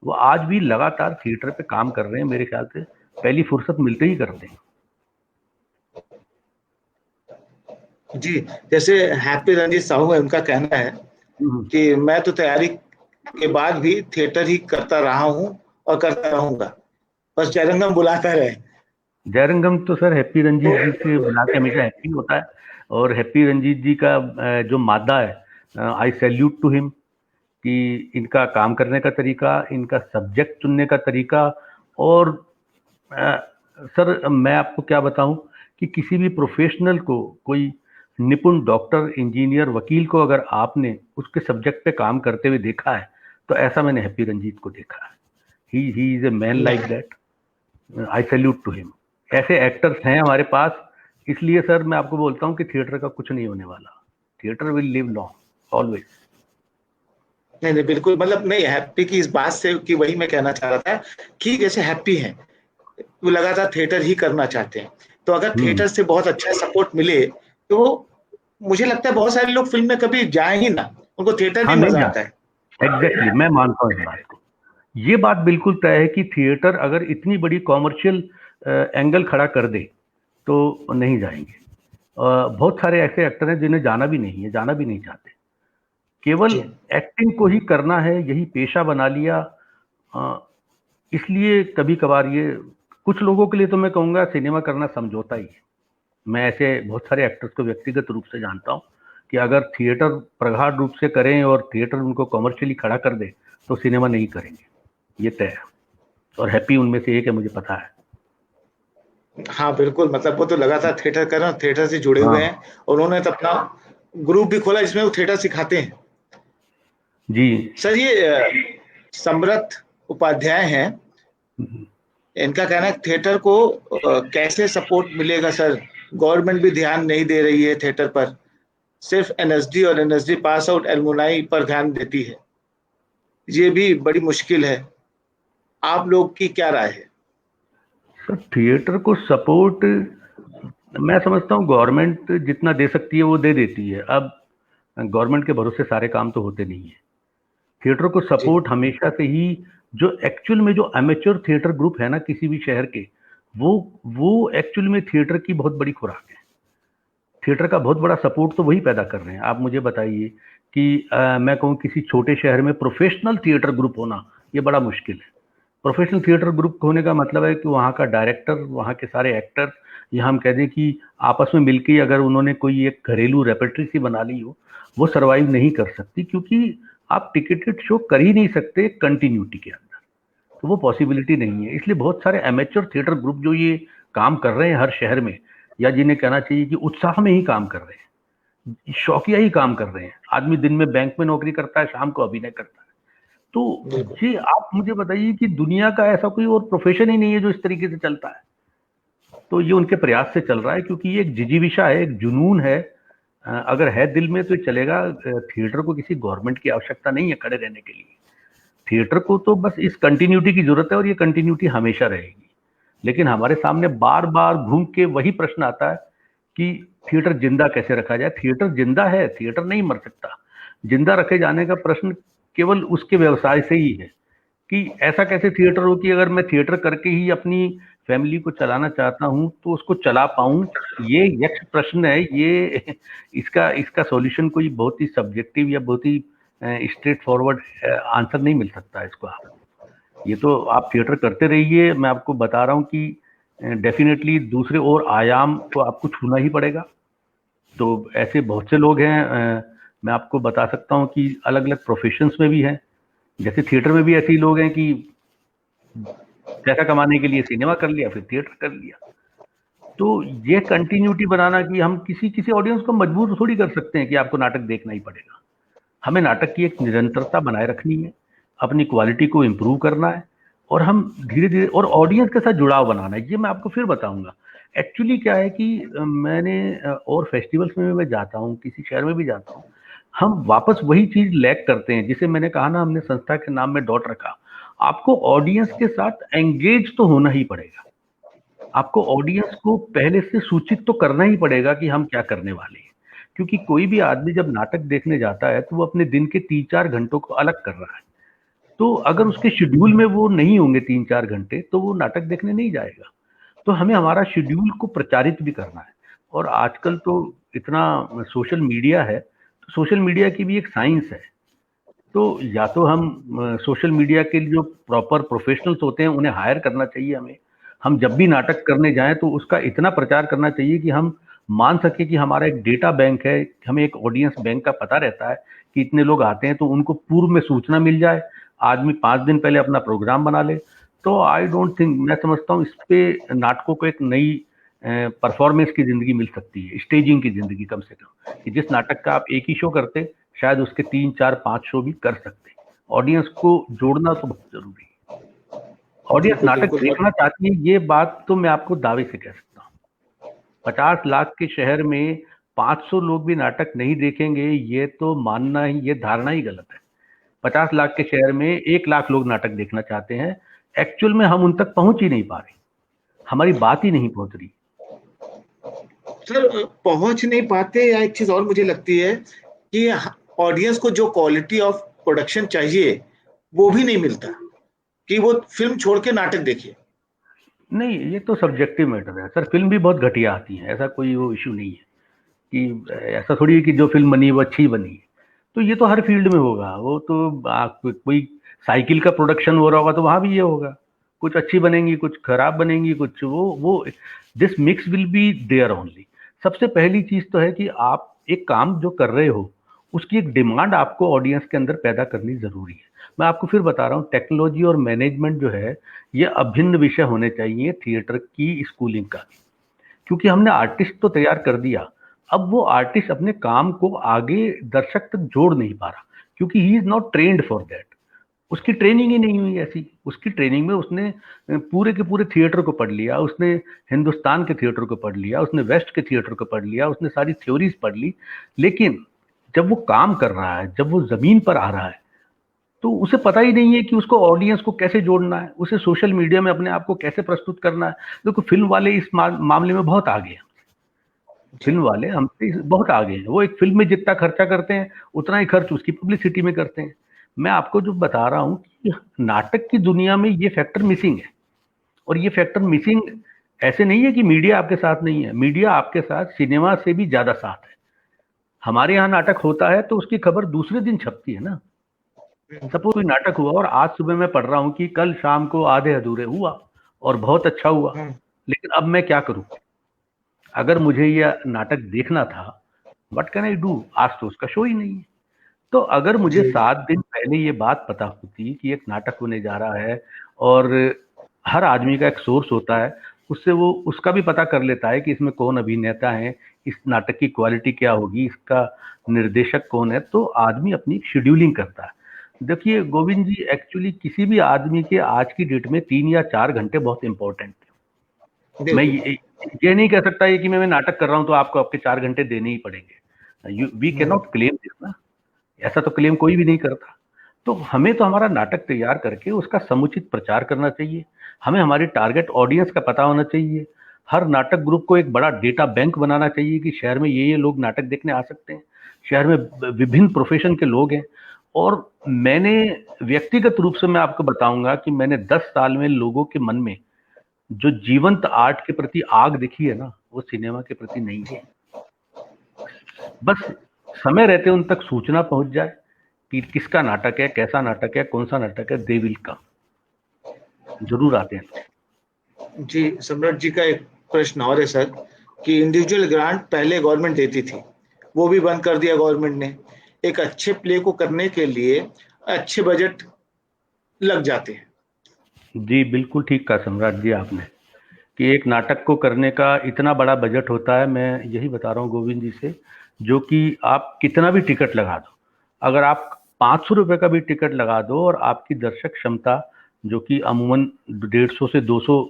वो आज भी लगातार थिएटर पे काम कर रहे हैं, मेरे ख्याल से पहली फुर्सत मिलते ही करते हैं।
जी, जैसे हैप्पी रंजीत साहू है, उनका कहना है कि मैं तो तैयारी के बाद भी थिएटर ही करता रहा हूं और करता रहूंगा, बस जयरंगम बुलाता रहे।
जयरंगम तो सर हैप्पी रंजीत जी से बुला के हमेशा हैप्पी होता है। और हैप्पी रंजीत जी का जो मादा है, आई सैल्यूट टू हिम, कि इनका काम करने का तरीका, इनका सब्जेक्ट चुनने का तरीका। और सर मैं आपको क्या बताऊं कि किसी भी प्रोफेशनल को, कोई निपुण डॉक्टर, इंजीनियर, वकील को अगर आपने उसके सब्जेक्ट पे काम करते हुए देखा है तो ऐसा मैंने हैप्पी रंजीत को देखा है। He is a man like that, I salute to him. ऐसे एक्टर्स हैं हमारे पास, इसलिए सर मैं आपको बोलता हूँ कि थिएटर का कुछ नहीं होने वाला। Theatre will live long always.
नहीं बिल्कुल, मतलब नहीं, हैप्पी की इस बात से कि वही मैं कहना चाह रहा था कि जैसे हैप्पी हैं वो लगातार थिएटर ही करना चाहते हैं, तो अगर थिएटर से बहुत अच्छा सपोर्ट मिले तो मुझे लगता है बहुत सारे लोग फिल्म में कभी जाए ही ना, उनको थिएटर भी मजा आता है।
एग्जैक्टली, मैं मानता हूँ इस बात को। ये बात बिल्कुल तय है कि थिएटर अगर इतनी बड़ी कॉमर्शियल एंगल खड़ा कर दे तो नहीं जाएंगे। बहुत सारे ऐसे एक्टर हैं जिन्हें जाना भी नहीं है, जाना भी नहीं चाहते, केवल एक्टिंग को ही करना है, यही पेशा बना लिया। इसलिए कभी कभार ये कुछ लोगों के लिए तो मैं कहूँगा सिनेमा करना समझौता ही है। मैं ऐसे बहुत सारे एक्टर्स को व्यक्तिगत रूप से जानता हूँ कि अगर थिएटर प्रगाढ़ रूप से करें और थिएटर उनको कॉमर्शियली खड़ा कर दे तो सिनेमा नहीं करेंगे, ये तय है। और हैप्पी उनमें से एक है, मुझे पता है।
हाँ बिल्कुल, मतलब वो तो लगातार थिएटर कर रहे हैं, थिएटर से जुड़े हुए हैं, और उन्होंने तो अपना ग्रुप भी खोला जिसमें वो थिएटर सिखाते हैं।
जी
सर, ये समरथ उपाध्याय हैं, इनका कहना है थिएटर को कैसे सपोर्ट मिलेगा सर, गवर्नमेंट भी ध्यान नहीं दे रही है थिएटर पर, सिर्फ एनएसडी और एनएसडी पास आउट एलुमनाई पर ध्यान देती है, ये भी बड़ी मुश्किल है। आप लोग की क्या राय है?
सर थिएटर को सपोर्ट मैं समझता हूँ गवर्नमेंट जितना दे सकती है वो दे देती है। अब गवर्नमेंट के भरोसे सारे काम तो होते नहीं है। थिएटर को सपोर्ट हमेशा से ही, जो एक्चुअल में जो एमेच्योर थिएटर ग्रुप है ना किसी भी शहर के, वो एक्चुअल में थिएटर की बहुत बड़ी खुराक है। थिएटर का बहुत बड़ा सपोर्ट तो वही पैदा कर रहे हैं। आप मुझे बताइए कि मैं कहूँ किसी छोटे शहर में प्रोफेशनल थिएटर ग्रुप होना ये बड़ा मुश्किल है। प्रोफेशनल थिएटर ग्रुप होने का मतलब है कि वहाँ का डायरेक्टर, वहाँ के सारे एक्टर, या हम कह दें कि आपस में मिलकर ही अगर उन्होंने कोई एक घरेलू रेपर्टरी सी बना ली हो, वो सर्वाइव नहीं कर सकती, क्योंकि आप टिकटेड शो कर ही नहीं सकते कंटिन्यूटी के अंदर, तो वो पॉसिबिलिटी नहीं है। इसलिए बहुत सारे एमेच्योर थिएटर ग्रुप जो ये काम कर रहे हैं हर शहर में, या जिन्हें कहना चाहिए कि उत्साह में ही काम कर रहे हैं, शौकिया ही काम कर रहे हैं। आदमी दिन में बैंक में नौकरी करता है, शाम को अभिनय करता है। तो जी आप मुझे बताइए कि दुनिया का ऐसा कोई और प्रोफेशन ही नहीं है जो इस तरीके से चलता है। तो ये उनके प्रयास से चल रहा है, क्योंकि ये एक जिजीविषा है, एक जुनून है। अगर है दिल में तो चलेगा। थिएटर को किसी गवर्नमेंट की आवश्यकता नहीं है खड़े रहने के लिए। थिएटर को तो बस इस कंटिन्यूटी की जरूरत है, और ये कंटिन्यूटी हमेशा रहेगी। लेकिन हमारे सामने बार बार घूम के वही प्रश्न आता है कि थिएटर जिंदा कैसे रखा जाए। थिएटर जिंदा है, थिएटर नहीं मर सकता। जिंदा रखे जाने का प्रश्न केवल उसके व्यवसाय से ही है कि ऐसा कैसे थिएटर हो कि अगर मैं थिएटर करके ही अपनी फैमिली को चलाना चाहता हूं तो उसको चला पाऊं। ये यक्ष प्रश्न है। ये इसका सॉल्यूशन कोई बहुत ही सब्जेक्टिव या बहुत ही स्ट्रेट फॉरवर्ड आंसर नहीं मिल सकता इसको। आप ये तो आप थिएटर करते रहिए, मैं आपको बता रहा हूँ कि डेफिनेटली दूसरे और आयाम को आपको छूना ही पड़ेगा। तो ऐसे बहुत से लोग हैं, मैं आपको बता सकता हूँ कि अलग अलग प्रोफेशंस में भी हैं। जैसे थिएटर में भी ऐसे ही लोग हैं कि पैसा कमाने के लिए सिनेमा कर लिया, फिर थिएटर कर लिया। तो ये कंटिन्यूटी बनाना कि हम किसी ऑडियंस को मजबूर थोड़ी कर सकते हैं कि आपको नाटक देखना ही पड़ेगा। हमें नाटक की एक निरंतरता बनाए रखनी है, अपनी क्वालिटी को इम्प्रूव करना है, और हम धीरे धीरे और ऑडियंस के साथ जुड़ाव बनाना है। ये मैं आपको फिर बताऊंगा। एक्चुअली क्या है कि मैंने और फेस्टिवल्स में मैं जाता हूँ, किसी शहर में भी जाता हूँ, हम वापस वही चीज लैक करते हैं। जिसे मैंने कहा ना, हमने संस्था के नाम में डॉट रखा। आपको ऑडियंस के साथ एंगेज तो होना ही पड़ेगा। आपको ऑडियंस को पहले से सूचित तो करना ही पड़ेगा कि हम क्या करने वाले हैं। क्योंकि कोई भी आदमी जब नाटक देखने जाता है तो वो अपने दिन के 3-4 घंटों को अलग कर रहा है। तो अगर उसके शेड्यूल में वो नहीं होंगे 3-4 घंटे, तो वो नाटक देखने नहीं जाएगा। तो हमें हमारा शेड्यूल को प्रचारित भी करना है। और आजकल तो इतना सोशल मीडिया है, तो सोशल मीडिया की भी एक साइंस है। तो या तो हम सोशल मीडिया के लिए जो प्रॉपर प्रोफेशनल्स होते हैं उन्हें हायर करना चाहिए हमें। हम जब भी नाटक करने जाएं तो उसका इतना प्रचार करना चाहिए कि हम मान सके कि हमारा एक डेटा बैंक है, हमें एक ऑडियंस बैंक का पता रहता है कि इतने लोग आते हैं, तो उनको पूर्व में सूचना मिल जाए, आदमी 5 दिन पहले अपना प्रोग्राम बना ले। तो आई डोंट थिंक, मैं समझता हूँ इस पे नाटकों को एक नई परफॉर्मेंस की जिंदगी मिल सकती है, स्टेजिंग की जिंदगी कम से कम, कि जिस नाटक का आप एक ही शो करते शायद उसके 3-4-5 शो भी कर सकते। ऑडियंस को जोड़ना तो बहुत जरूरी है। ऑडियंस
बिल्कुल
नाटक
बिल्कुल।
देखना चाहती है, ये बात तो मैं आपको दावे से कह सकता हूँ। 50 लाख के शहर में 500 लोग भी नाटक नहीं देखेंगे, ये तो मानना ही, ये धारणा ही गलत है। 50 लाख के शहर में 1 लाख लोग नाटक देखना चाहते हैं। एक्चुअल में हम उन तक पहुंच ही नहीं पा रहे, हमारी बात ही नहीं पहुंच रही।
सर, पहुंच नहीं पाते, या एक चीज और मुझे लगती है कि ऑडियंस को जो क्वालिटी ऑफ प्रोडक्शन चाहिए वो भी नहीं मिलता, कि वो फिल्म छोड़ के नाटक देखिए।
नहीं, ये तो सब्जेक्टिव मैटर है सर। फिल्म भी बहुत घटिया आती है, ऐसा कोई वो इशू नहीं है कि ऐसा थोड़ी है कि जो फिल्म बनी वो अच्छी बनी है। तो ये तो हर फील्ड में होगा। वो तो कोई साइकिल का प्रोडक्शन हो रहा होगा तो वहां भी ये होगा, कुछ अच्छी बनेंगी, कुछ खराब बनेंगी, कुछ वो this mix will be there only. सबसे पहली चीज तो है कि आप एक काम जो कर रहे हो उसकी एक डिमांड आपको ऑडियंस के अंदर पैदा करनी जरूरी है। मैं आपको फिर बता रहा हूँ, टेक्नोलॉजी और मैनेजमेंट जो है ये अभिन्न विषय होने चाहिए थिएटर की स्कूलिंग का। क्योंकि हमने आर्टिस्ट तो तैयार कर दिया, अब वो आर्टिस्ट अपने काम को आगे दर्शक तक जोड़ नहीं पा रहा, क्योंकि he is not trained for that. उसकी ट्रेनिंग ही नहीं हुई ऐसी। उसकी ट्रेनिंग में उसने पूरे के पूरे थिएटर को पढ़ लिया, उसने हिंदुस्तान के थिएटर को पढ़ लिया, उसने वेस्ट के थिएटर को पढ़ लिया, उसने सारी थ्योरीज पढ़ ली। लेकिन जब वो काम कर रहा है, जब वो जमीन पर आ रहा है, तो उसे पता ही नहीं है कि उसको ऑडियंस को कैसे जोड़ना है, उसे सोशल मीडिया में अपने आप को कैसे प्रस्तुत करना है। देखो, फिल्म वाले इस मामले में बहुत आगे हैं। फिल्म वाले हमसे बहुत आगे हैं। वो एक फिल्म में जितना खर्चा करते हैं उतना ही खर्च उसकी पब्लिसिटी में करते हैं। मैं आपको जो बता रहा हूँ कि नाटक की दुनिया में ये फैक्टर मिसिंग है। और ये फैक्टर मिसिंग ऐसे नहीं है कि मीडिया आपके साथ नहीं है, मीडिया आपके साथ सिनेमा से भी ज्यादा साथ है। हमारे यहाँ नाटक होता है तो उसकी खबर दूसरे दिन छपती है ना। सपोज कोई नाटक हुआ और आज सुबह मैं पढ़ रहा हूँ कि कल शाम को आधे अधूरे हुआ और बहुत अच्छा हुआ, लेकिन अब मैं क्या करूं? अगर मुझे यह नाटक देखना था, व्हाट कैन आई डू? आज तो उसका शो ही नहीं है। तो अगर मुझे 7 दिन पहले ये बात पता होती कि एक नाटक होने जा रहा है, और हर आदमी का एक सोर्स होता है, उससे वो उसका भी पता कर लेता है कि इसमें कौन अभिनेता है, इस नाटक की क्वालिटी क्या होगी, इसका निर्देशक कौन है, तो आदमी अपनी शेड्यूलिंग करता है। देखिए गोविंद जी, एक्चुअली किसी भी आदमी के आज की डेट में 3 या 4 घंटे बहुत इंपॉर्टेंट है। मैं ये नहीं कह सकता है कि मैं नाटक कर रहा हूं तो आपको आपके 4 घंटे देने ही पड़ेंगे। We can not claim this ना, ऐसा तो क्लेम कोई भी नहीं करता। तो हमें तो हमारा नाटक तैयार करके उसका समुचित प्रचार करना चाहिए। हमें हमारी टारगेट ऑडियंस का पता होना चाहिए। हर नाटक ग्रुप को एक बड़ा डेटा बैंक बनाना चाहिए कि शहर में ये लोग नाटक देखने आ सकते हैं। शहर में विभिन्न प्रोफेशन के लोग हैं। और मैंने व्यक्तिगत रूप से मैं आपको बताऊंगा कि मैंने 10 साल में लोगों के मन में जो जीवंत आर्ट के प्रति आग दिखी है ना, वो सिनेमा के प्रति नहीं है। बस समय रहते उन तक सूचना पहुंच जाए कि किसका नाटक है, कैसा नाटक है, कौन सा नाटक है, दे विल कम। जरूर आते हैं।
जी, सम्राट जी का एक प्रश्न और है सर, कि इंडिविजुअल ग्रांट पहले गवर्नमेंट देती थी, वो भी बंद कर दिया गवर्नमेंट ने। एक अच्छे प्ले को करने के लिए अच्छे बजट लग जाते हैं,
जी बिल्कुल ठीक कहा सम्राट जी आपने, कि एक नाटक को करने का इतना बड़ा बजट होता है। मैं यही बता रहा हूँ गोविंद जी से, जो कि आप कितना भी टिकट लगा दो, अगर आप 500 रुपये का भी टिकट लगा दो और आपकी दर्शक क्षमता जो कि अमूमन 150 से 200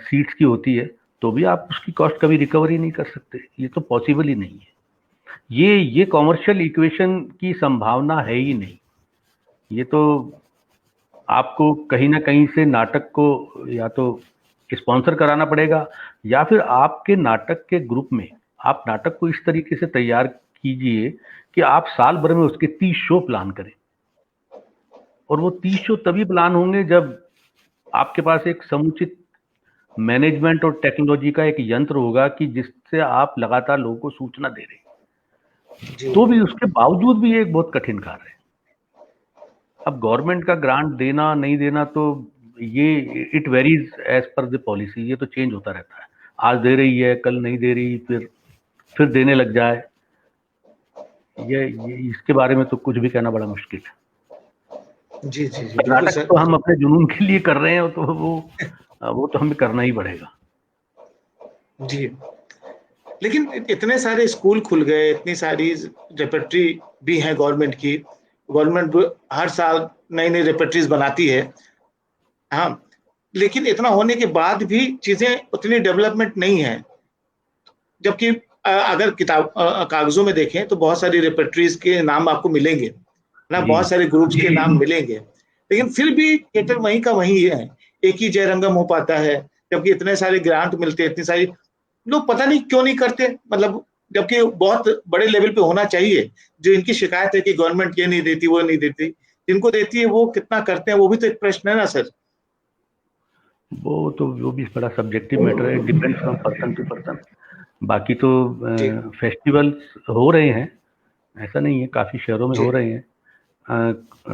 सीट्स की होती है, तो भी आप उसकी कॉस्ट कभी रिकवरी नहीं कर सकते। ये तो पॉसिबल ही नहीं है। ये कॉमर्शियल इक्वेशन की संभावना है ही नहीं। ये तो आपको कहीं ना कहीं से नाटक को या तो स्पॉन्सर कराना पड़ेगा, या फिर आपके नाटक के ग्रुप में आप नाटक को इस तरीके से तैयार कीजिए कि आप साल भर में उसके 30 शो प्लान करें। और वो 30 शो तभी प्लान होंगे जब आपके पास एक समुचित मैनेजमेंट और टेक्नोलॉजी का एक यंत्र होगा कि जिससे आप लगातार लोगों को सूचना दे रहे हैं। तो भी उसके बावजूद भी ये एक बहुत कठिन कार्य है। अब गवर्नमेंट का ग्रांट देना नहीं देना तो ये it varies as per the policy, ये तो चेंज होता रहता है। आज दे रही है, कल नहीं दे रही, फिर देने लग जाए। ये इसके बारे में तो कुछ भी कहना बड़ा मुश्किल है।
जी जी जी, बिल्कुल
नाटक
सर।
तो हम अपने जुनून के लिए कर रहे हैं, तो वो तो हमें करना ही पड़ेगा।
जी, लेकिन इतने सारे स्कूल खुल गए, इतनी सारी रेपर्टरी भी है गवर्नमेंट की, गवर्नमेंट हर साल नई नई रेपर्टरीज बनाती है। हाँ, लेकिन इतना होने के बाद भी चीजें उतनी डेवलपमेंट नहीं है। जबकि अगर किताब कागजों में देखें तो बहुत सारी रेपर्टरीज के नाम आपको मिलेंगे ना,
जी
बहुत सारे ग्रुप्स के नाम मिलेंगे, लेकिन फिर भी थिएटर वहीं का वहीं है। एक ही जयरंगम हो पाता है, जबकि इतने सारे ग्रांट मिलते हैं, इतनी सारी लोग पता नहीं क्यों नहीं करते। मतलब जबकि बहुत बड़े लेवल पे होना चाहिए। जो इनकी शिकायत है कि गवर्नमेंट ये नहीं देती, वो नहीं देती, जिनको देती है वो कितना करते हैं, वो भी तो एक प्रश्न है ना सर।
वो भी बड़ा सब्जेक्टिव मैटर है, depends from person to person. बाकी तो
जी
फेस्टिवल्स हो रहे हैं, ऐसा नहीं है, काफ़ी शहरों में
जी
हो रहे हैं।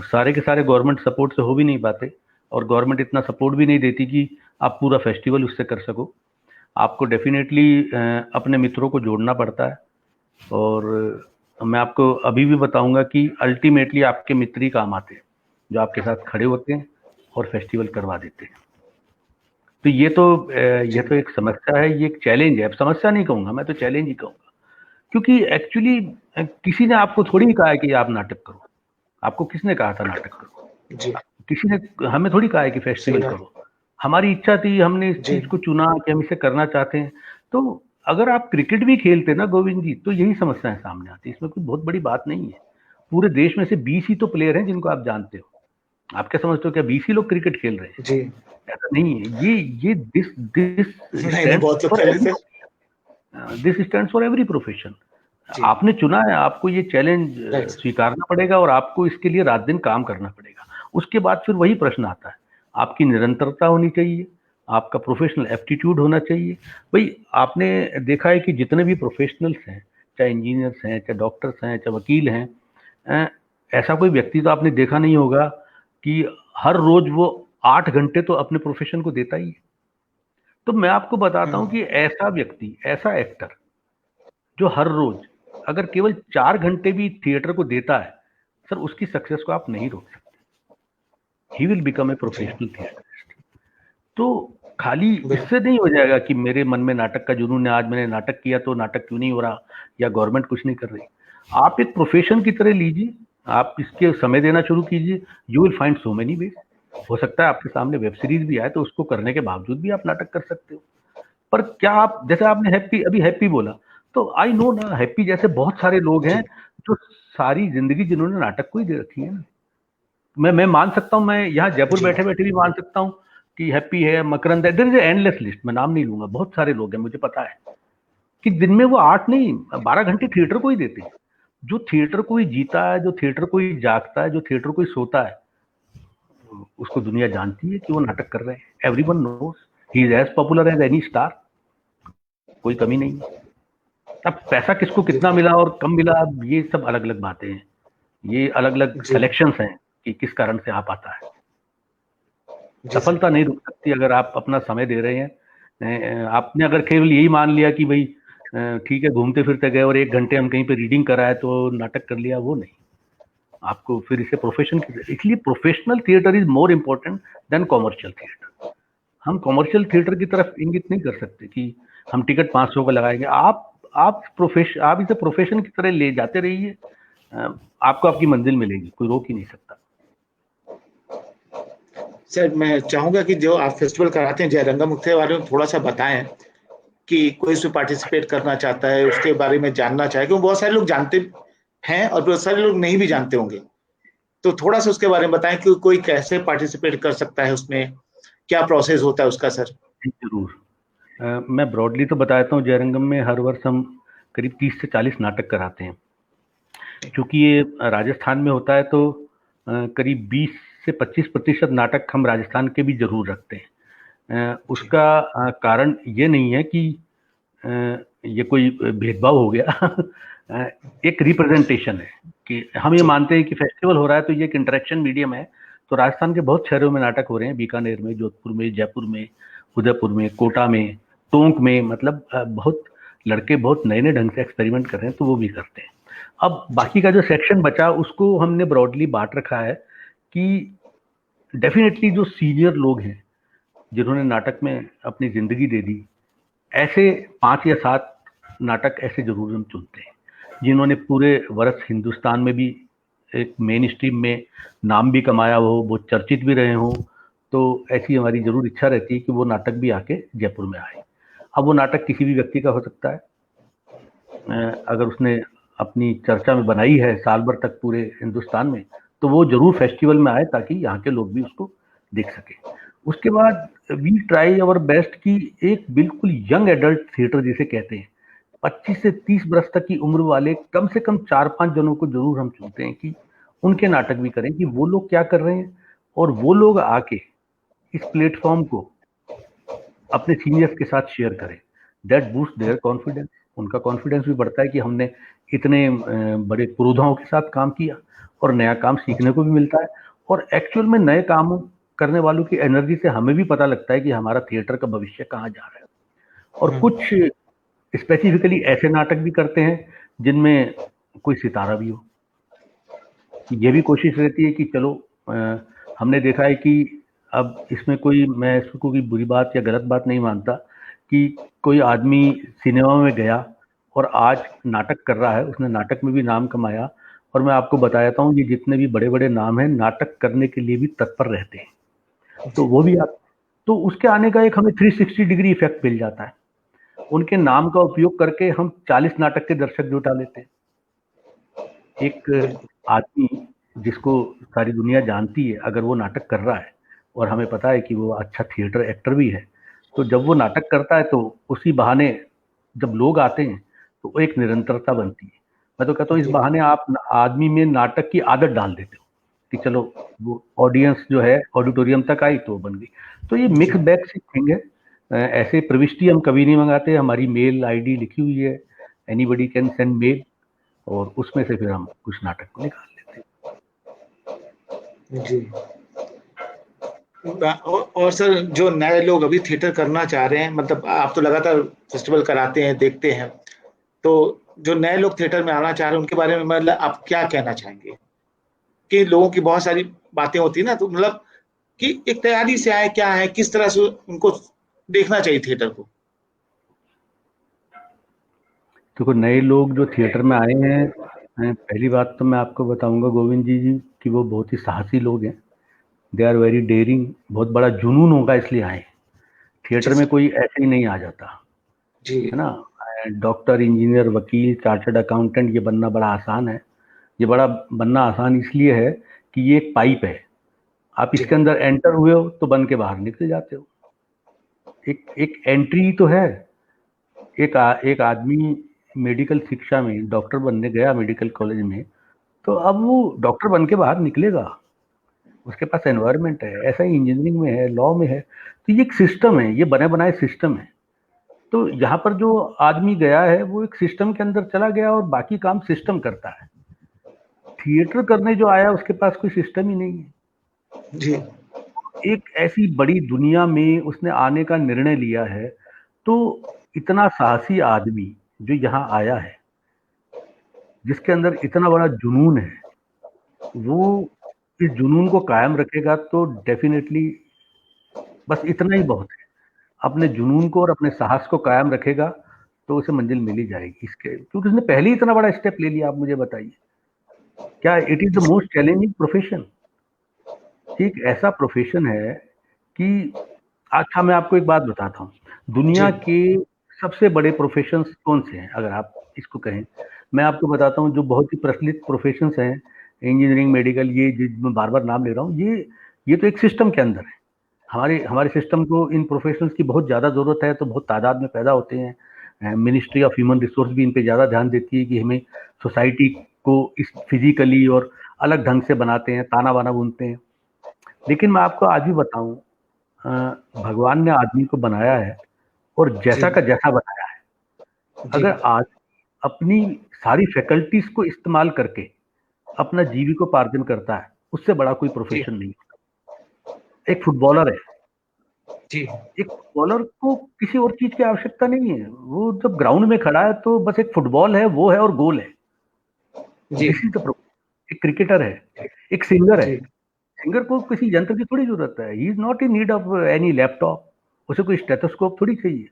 सारे के सारे गवर्नमेंट सपोर्ट से हो भी नहीं पाते, और गवर्नमेंट इतना सपोर्ट भी नहीं देती कि आप पूरा फेस्टिवल उससे कर सको। आपको डेफिनेटली अपने मित्रों को जोड़ना पड़ता है, और मैं आपको अभी भी बताऊंगा कि अल्टीमेटली आपके मित्र ही काम आते हैं, जो आपके साथ खड़े होते हैं और फेस्टिवल करवा देते हैं। तो ये तो एक समस्या है, ये एक चैलेंज है। अब समस्या नहीं कहूँगा, मैं तो चैलेंज ही कहूँगा, क्योंकि एक्चुअली किसी ने आपको थोड़ी कहा है कि आप नाटक करो। आपको किसने कहा था नाटक करो?
जी,
किसी ने हमें थोड़ी कहा है कि
सही
फेस्टिवल
बात।
करो। हमारी इच्छा थी, हमने इस
जी
चीज को चुना कि हम इसे करना चाहते हैं। तो अगर आप क्रिकेट भी खेलते ना गोविंद जी, तो यही समस्याएं सामने आती है। इसमें कोई बहुत बड़ी बात नहीं है। पूरे देश में से 20 ही तो प्लेयर हैं जिनको आप जानते हो। आप क्या समझते हो, क्या 20 ही लोग क्रिकेट खेल रहे हैं?
जी,
ऐसा नहीं है। ये दिस
नहीं नहीं,
स्टैंड्स
बहुत लोग
फॉर
कर
एवरी
लेते हैं।
This stands for every profession.
जी,
आपने चुना है, आपको ये चैलेंज
राइट सर।
स्वीकारना पड़ेगा, और आपको इसके लिए रात दिन काम करना पड़ेगा। उसके बाद फिर वही प्रश्न आता है, आपकी निरंतरता होनी चाहिए, आपका प्रोफेशनल एप्टीट्यूड होना चाहिए। भाई आपने देखा है कि जितने भी प्रोफेशनल्स हैं, चाहे इंजीनियर्स हैं, चाहे डॉक्टर्स हैं, चाहे वकील हैं, अ, ऐसा कोई व्यक्ति तो आपने देखा नहीं होगा कि हर रोज वो 8 घंटे तो अपने प्रोफेशन को देता ही है। तो मैं आपको बताता हूँ कि ऐसा व्यक्ति, ऐसा एक्टर जो हर रोज अगर केवल 4 घंटे भी थिएटर को देता है, सर उसकी सक्सेस को आप नहीं रोक सकते। ही विल बिकम ए
जी,
प्रोफेशनल थिएटरिस्ट। तो खाली
बिल्कुल।
इससे नहीं हो जाएगा कि मेरे मन में नाटक का जुनून है, आज मैंने नाटक किया तो नाटक क्यों नहीं हो रहा, या गवर्नमेंट कुछ नहीं कर रही। आप एक प्रोफेशन की तरह लीजिए, आप इसके समय देना शुरू कीजिए, you will find so many ways. हो सकता है आपके सामने वेब सीरीज भी आए तो उसको करने के बावजूद भी आप नाटक कर सकते हो। पर क्या आप, जैसे आपने हैप्पी बोला, तो आई नो ना, हैप्पी जैसे बहुत सारे लोग हैं
जी
जो सारी जिंदगी जिन्होंने नाटक को ही दे रखी है ना। मैं मान सकता हूँ, मैं यहाँ जयपुर
जी
बैठे बैठे भी मान सकता हूँ कि हैप्पी है, मकरंद है, देयर इज एंडलेस लिस्ट। मैं नाम नहीं लूंगा, बहुत सारे लोग हैं, मुझे पता है कि दिन में वो 8 नहीं 12 घंटे थिएटर को ही देते हैं। जो थिएटर को ही जीता है, जो थिएटर को ही जागता है, जो थिएटर को ही सोता है, उसको दुनिया जानती है कि वो नाटक कर रहे हैं। Everyone knows he is as popular as any star. कोई कमी नहीं है। अब पैसा किसको
जी
कितना मिला और कम मिला, ये सब अलग अलग बातें हैं। ये अलग अलग
जी
सिलेक्शंस हैं कि किस कारण से आ पाता है।
जी सर।
सफलता नहीं रुक सकती अगर आप अपना समय दे रहे हैं। आपने अगर केवल यही मान लिया कि भाई ठीक है, घूमते फिरते गए और 1 घंटे हम कहीं पे रीडिंग कराए तो नाटक कर लिया, वो नहीं। आपको फिर इसे प्रोफेशन की, इसलिए professional theatre is more important then commercial theatre. हम कॉमर्शियल थिएटर की तरफ इंगित नहीं कर सकते कि हम टिकट 500 का लगाएंगे। आप इसे प्रोफेशन की तरह ले जाते रहिए, आपको आपकी मंजिल मिलेगी, कोई रोक ही नहीं सकता।
सर मैं चाहूंगा कि जो आप फेस्टिवल कराते हैं जयरंगम, उसके बारे में थोड़ा सा बताएं कि कोई इसमें पार्टिसिपेट करना चाहता है, उसके बारे में जानना चाहे, क्योंकि बहुत सारे लोग जानते हैं और बहुत सारे लोग नहीं भी जानते होंगे, तो थोड़ा सा उसके बारे में बताएं कि कोई कैसे पार्टिसिपेट कर सकता है, उसमें क्या प्रोसेस होता है उसका सर।
जरूर, मैं ब्रॉडली तो बता देता हूँ। जयरंगम में हर वर्ष हम करीब 30 से 40 नाटक कराते हैं। क्योंकि ये राजस्थान में होता है तो करीब 20 से 25% नाटक हम राजस्थान के भी जरूर रखते हैं। उसका कारण ये नहीं है कि ये कोई भेदभाव हो गया। एक रिप्रेजेंटेशन है कि हम ये मानते हैं कि फेस्टिवल हो रहा है तो ये एक इंटरेक्शन मीडियम है। तो राजस्थान के बहुत शहरों में नाटक हो रहे हैं, बीकानेर में, जोधपुर में, जयपुर में, उदयपुर में, कोटा में, टोंक में, मतलब बहुत लड़के बहुत नए नए ढंग से एक्सपेरिमेंट कर रहे हैं, तो वो भी करते हैं। अब बाकी का जो सेक्शन बचा उसको हमने ब्रॉडली बांट रखा है कि डेफिनेटली जो सीनियर लोग हैं जिन्होंने नाटक में अपनी जिंदगी दे दी, ऐसे 5 या 7 नाटक ऐसे जरूर हम चुनते हैं जिन्होंने पूरे वर्ष हिंदुस्तान में भी एक मेन स्ट्रीम में नाम भी कमाया हो, वो चर्चित भी रहे हों। तो ऐसी हमारी जरूर इच्छा रहती है कि वो नाटक भी आके जयपुर में आए। अब वो नाटक किसी भी व्यक्ति का हो सकता है, अगर उसने अपनी चर्चा में बनाई है साल भर तक पूरे हिंदुस्तान में, तो वो जरूर फेस्टिवल में आए ताकि यहाँ के लोग भी उसको देख सके। उसके बाद वी ट्राई अवर बेस्ट कि एक बिल्कुल यंग एडल्ट थिएटर जिसे कहते हैं, 25 से 30 वर्ष तक की उम्र वाले कम से कम 4-5 जनों को जरूर हम चुनते हैं कि उनके नाटक भी करें, कि वो लोग क्या कर रहे हैं और वो लोग आके इस प्लेटफॉर्म को अपने सीनियर्स के साथ शेयर करें। That boost their confidence. उनका कॉन्फिडेंस भी बढ़ता है कि हमने इतने बड़े पुरोधाओं के साथ काम किया और नया काम सीखने को भी मिलता है। और एक्चुअल में नए काम करने वालों की एनर्जी से हमें भी पता लगता है कि हमारा थिएटर का भविष्य कहाँ जा रहा है। और कुछ स्पेसिफिकली ऐसे नाटक भी करते हैं जिनमें कोई सितारा भी हो। ये भी कोशिश रहती है कि चलो, हमने देखा है कि अब इसमें मैं इसको कोई बुरी बात या गलत बात नहीं मानता कि कोई आदमी सिनेमा में गया और आज नाटक कर रहा है, उसने नाटक में भी नाम कमाया। और मैं आपको बताता हूँ, ये जितने भी बड़े बड़े नाम हैं नाटक करने के लिए भी तत्पर रहते हैं। तो वो भी तो उसके आने का एक हमें 360 डिग्री इफेक्ट मिल जाता है। उनके नाम का उपयोग करके हम 40 नाटक के दर्शक जुटा लेते हैं। एक आदमी जिसको सारी दुनिया जानती है, अगर वो नाटक कर रहा है और हमें पता है कि वो अच्छा थिएटर एक्टर भी है, तो जब वो नाटक करता है तो उसी बहाने जब लोग आते हैं तो वो एक निरंतरता बनती है। मैं तो कहता हूँ इस बहाने आप आदमी में नाटक की आदत डाल देते हो कि चलो वो ऑडियंस जो है ऑडिटोरियम तक आई तो बन गई। तो ये मिक्स बैग सी थिंग है। ऐसे प्रविष्टि हम कभी नहीं मंगाते। हमारी मेल आईडी लिखी हुई है, एनीबडी कैन सेंड मेल, और उसमें से फिर हम कुछ नाटक को निकाल लेते
हैं जी। और सर जो नए लोग अभी थिएटर करना चाह रहे हैं, मतलब आप तो लगातार फेस्टिवल कराते हैं, देखते हैं, तो जो नए लोग थिएटर में आना चाह रहे हैं उनके बारे में मतलब आप क्या कहना चाहेंगे? कि लोगों की बहुत सारी बातें होती है ना, तो मतलब कि एक तैयारी से आए, क्या है, किस तरह से उनको देखना चाहिए थिएटर को?
तो नए लोग जो थिएटर में आए हैं, पहली बात तो मैं आपको बताऊंगा गोविंद जी कि वो बहुत ही साहसी लोग हैं। They are very daring. बहुत बड़ा जुनून होगा इसलिए आए। थिएटर में कोई ऐसे ही नहीं आ जाता
जी,
है ना। डॉक्टर, इंजीनियर, वकील, चार्टर्ड अकाउंटेंट ये बनना बड़ा आसान है। ये बड़ा बनना आसान इसलिए है कि ये एक पाइप है। आप इसके अंदर एंटर हुए हो तो बन के बाहर निकल जाते हो। एक एंट्री तो है। एक आदमी मेडिकल शिक्षा में डॉक्टर बनने गया मेडिकल कॉलेज में, तो अब वो डॉक्टर बन के बाहर निकलेगा। उसके पास एनवायरनमेंट है। ऐसा ही इंजीनियरिंग में है, लॉ में है। तो ये एक सिस्टम है, ये बने बनाए सिस्टम है। तो यहाँ पर जो आदमी गया है वो एक सिस्टम के अंदर चला गया और बाकी काम सिस्टम करता है। थिएटर करने जो आया उसके पास कोई सिस्टम ही नहीं है
जी।
एक ऐसी बड़ी दुनिया में उसने आने का निर्णय लिया है। तो इतना साहसी आदमी जो यहाँ आया है, जिसके अंदर इतना बड़ा जुनून है, वो इस जुनून को कायम रखेगा तो डेफिनेटली बस इतना ही बहुत है। अपने जुनून को और अपने साहस को कायम रखेगा तो उसे मंजिल मिल ही जाएगी, इसके क्योंकि उसने पहले ही इतना बड़ा स्टेप ले लिया। आप मुझे बताइए, क्या it is the most challenging profession. एक ऐसा प्रोफेशन है कि अच्छा, मैं आपको एक बात बताता हूँ, दुनिया
जी
के सबसे बड़े प्रोफेशंस कौन से हैं अगर आप इसको कहें। मैं आपको बताता हूँ जो बहुत ही प्रचलित प्रोफेशंस हैं, इंजीनियरिंग, मेडिकल, ये जिसमें बार बार नाम ले रहा हूँ, ये तो एक सिस्टम के अंदर है। हमारे हमारे सिस्टम को इन प्रोफेशनल्स की बहुत ज़्यादा ज़रूरत है, तो बहुत तादाद में पैदा होते हैं। मिनिस्ट्री ऑफ ह्यूमन रिसोर्स भी इन पे ज़्यादा ध्यान देती है कि हमें सोसाइटी को इस फिजिकली और अलग ढंग से बनाते हैं, ताना बाना बुनते हैं। लेकिन मैं आपको आज भी बताऊं, भगवान ने आदमी को बनाया है और
जी
जैसा का जैसा बनाया है।
जी
अगर आज अपनी सारी फैकल्टीज को इस्तेमाल करके अपना जीविकोपार्जन करता है, उससे बड़ा कोई
जी
प्रोफेशन नहीं। एक फुटबॉलर है,
जी
एक फुटबॉलर को किसी और चीज की आवश्यकता नहीं है। वो जब ग्राउंड में खड़ा है तो बस एक फुटबॉल है, वो है और गोल है।
जी
दिस इज द। एक क्रिकेटर है, एक सिंगर है,
जी
सिंगर को किसी यंत्र की थोड़ी जरूरत है। He is not in need of any laptop, उसे कोई स्टेथोस्कोप थोड़ी चाहिए।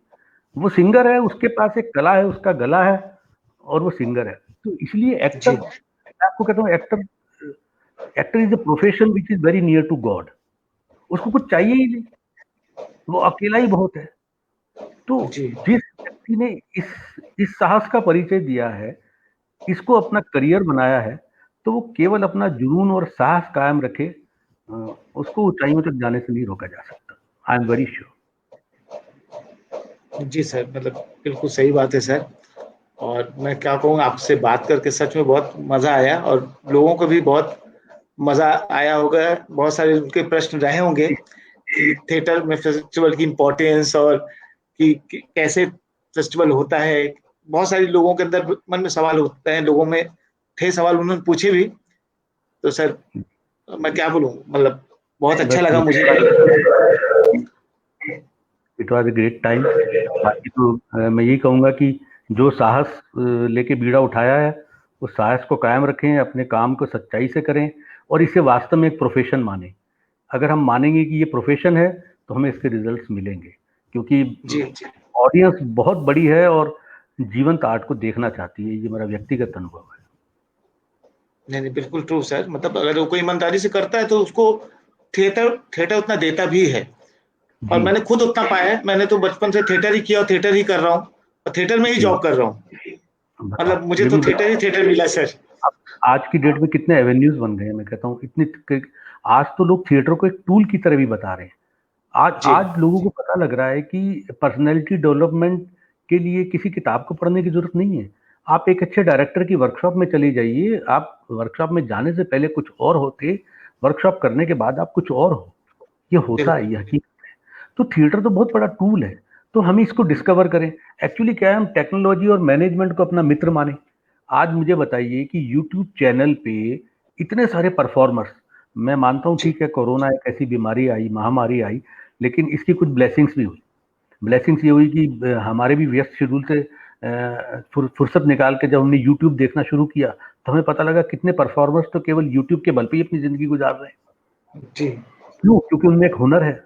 वो सिंगर है, उसके पास एक कला है, उसका गला है और वो सिंगर है। तो इसलिए एक्टर,
जी
मैं आपको कहता हूँ, actor actor is a profession which is very near to God. उसको कुछ चाहिए ही नहीं, वो अकेला ही बहुत है। तो
जी
जिस व्यक्ति ने इस साहस का परिचय दिया है, इसको अपना करियर बनाया है, तो वो केवल अपना जुनून और साहस कायम रखे, उसको ऊंचाइयों तक जाने से नहीं रोका जा सकता। I am very sure.
जी सर, मतलब बिल्कुल सही बात है सर। और मैं क्या कहूँ, आपसे बात करके सच में बहुत मजा आया, और लोगों को भी बहुत मजा आया होगा। बहुत सारे उनके प्रश्न रहे होंगे कि थिएटर में फेस्टिवल की इम्पोर्टेंस, और कि कैसे फेस्टिवल होता है। बहुत सारे लोगों के अंदर मन में सवाल होते हैं, लोगों में थे सवाल, उन्होंने पूछे भी। तो सर, मैं क्या बोलूँ, मतलब बहुत अच्छा
बस
लगा मुझे।
It was a great time. बाकी तो मैं यही कहूँगा कि जो साहस लेके बीड़ा उठाया है, उस साहस को कायम रखें, अपने काम को सच्चाई से करें और इसे वास्तव में एक प्रोफेशन माने। अगर हम मानेंगे कि ये प्रोफेशन है तो हमें इसके रिजल्ट्स मिलेंगे, क्योंकि
जी जी
ऑडियंस बहुत बड़ी है और जीवंत आर्ट को देखना चाहती है। ये मेरा व्यक्तिगत अनुभव है।
नहीं नहीं, बिल्कुल ट्रू सर। मतलब अगर वो कोई ईमानदारी से करता है तो उसको थिएटर थिएटर उतना देता भी है। और
जी,
मैंने खुद उतना पाया है। मैंने तो बचपन से थिएटर ही किया और थिएटर ही कर रहा हूँ, और थिएटर में ही
जी।
जॉब कर रहा हूँ।
बताओ,
मतलब मुझे
ये
तो
भी
थिएटर ही थिएटर मिला सर।
आज की डेट में कितने एवेन्यूज बन गए हैं। मैं कहता हूँ आज तो लोग थिएटर को एक टूल की तरह भी बता रहे हैं। आज
जी
आज लोगों को पता लग रहा है कि पर्सनैलिटी डेवलपमेंट के लिए किसी किताब को पढ़ने की जरूरत नहीं है। आप एक अच्छे डायरेक्टर की वर्कशॉप में चले जाइए। आप वर्कशॉप में जाने से पहले कुछ और होते, वर्कशॉप करने के बाद आप कुछ और हो। ये होता है,
बिल्कुल।
ये हकीकत है। तो थिएटर तो बहुत बड़ा टूल है, तो हम इसको डिस्कवर करें। एक्चुअली क्या है, हम टेक्नोलॉजी और मैनेजमेंट को अपना मित्र माने। आज मुझे बताइए कि यूट्यूब चैनल पे इतने सारे परफॉर्मर्स, मैं मानता हूँ
जी
ठीक है, कोरोना एक ऐसी बीमारी आई, महामारी आई, लेकिन इसकी कुछ ब्लेसिंग्स भी हुई। ब्लेसिंग्स ये हुई कि हमारे भी व्यस्त शेड्यूल से फुर्सत निकाल के जब हमने यूट्यूब देखना शुरू किया, तो हमें पता लगा कितने परफॉर्मर्स तो केवल यूट्यूब के बल पे ही अपनी जिंदगी गुजार रहे हैं।
जी
क्यों? क्योंकि उनमें एक हुनर है,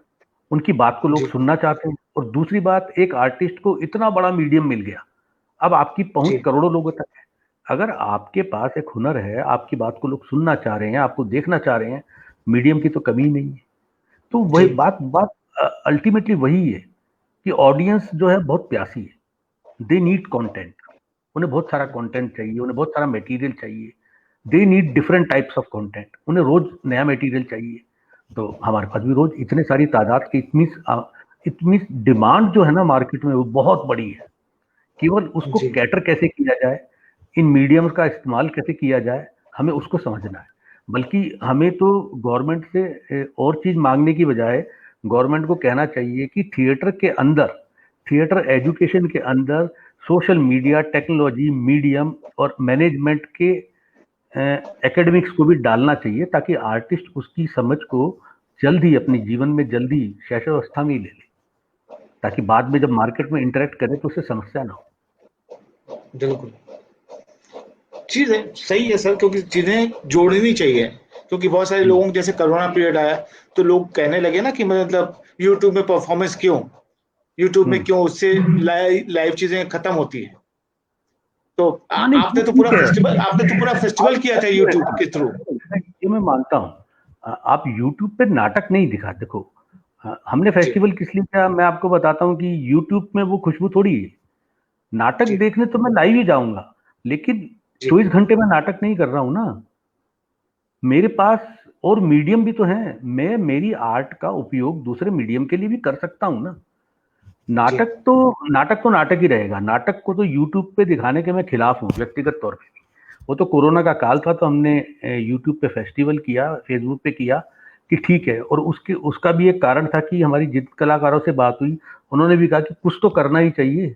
उनकी बात को लोग
जी
सुनना चाहते हैं। और दूसरी बात, एक आर्टिस्ट को इतना बड़ा मीडियम मिल गया, अब आपकी पहुंच
जी
करोड़ों लोगों तक है। अगर आपके पास एक हुनर है, आपकी बात को लोग सुनना चाह रहे हैं, आपको देखना चाह रहे हैं, मीडियम की तो कमी नहीं है। तो वही
जी
बात बात अल्टीमेटली वही है कि ऑडियंस जो है बहुत प्यासी है। They need content. उन्हें बहुत सारा कंटेंट चाहिए, उन्हें बहुत सारा मटेरियल चाहिए। They need different types of content, उन्हें रोज नया मटेरियल चाहिए। तो हमारे पास भी रोज इतने सारी तादाद की इतनी डिमांड जो है ना मार्केट में, वो बहुत बड़ी है। केवल उसको
जी
कैटर कैसे किया जाए, इन मीडियम्स का इस्तेमाल कैसे किया जाए, हमें उसको समझना है। बल्कि हमें तो गवर्नमेंट से और चीज मांगने की बजाय गवर्नमेंट को कहना चाहिए कि थिएटर के अंदर, थिएटर एजुकेशन के अंदर सोशल मीडिया, टेक्नोलॉजी, मीडियम और मैनेजमेंट के एकेडमिक्स को भी डालना चाहिए, ताकि आर्टिस्ट उसकी समझ को जल्द ही अपने जीवन में जल्दी शैशवावस्था में ही ले ले, ताकि बाद में जब मार्केट में इंटरेक्ट करे तो उसे समस्या ना हो।
बिल्कुल। चीज है, सही है सर, क्योंकि चीजें जोड़नी चाहिए। क्योंकि बहुत सारे लोगों, जैसे कोरोना पीरियड आया तो लोग कहने लगे ना कि मतलब यूट्यूब में परफॉर्मेंस क्यों, यूट्यूब में क्यों, उससे लाइव चीजें खत्म होती है। तो
हाँ नहीं वो ठीक है,
आपने तो पूरा फेस्टिवल किया था यूट्यूब के थ्रू।
ये मैं मानता हूँ। आप यूट्यूब पे नाटक नहीं दिखा, देखो हमने
जी
फेस्टिवल किस लिए किया, मैं आपको बताता हूँ कि यूट्यूब में वो खुशबू थोड़ी है। नाटक
जी
देखने तो मैं लाइव ही जाऊंगा, लेकिन
जी
24 घंटे में नाटक नहीं कर रहा हूं ना। मेरे पास और मीडियम भी तो है, मैं मेरी आर्ट का उपयोग दूसरे मीडियम के लिए भी कर सकता हूं ना।
जी
नाटक तो नाटक ही रहेगा। नाटक को तो यूट्यूब पे दिखाने के मैं खिलाफ हूँ व्यक्तिगत तौर पे भी। वो तो कोरोना का काल था तो हमने यूट्यूब पे फेस्टिवल किया, फेसबुक पे किया कि ठीक है। और उसके उसका भी एक कारण था कि हमारी जिन कलाकारों से बात हुई, उन्होंने भी कहा कि कुछ तो करना ही चाहिए,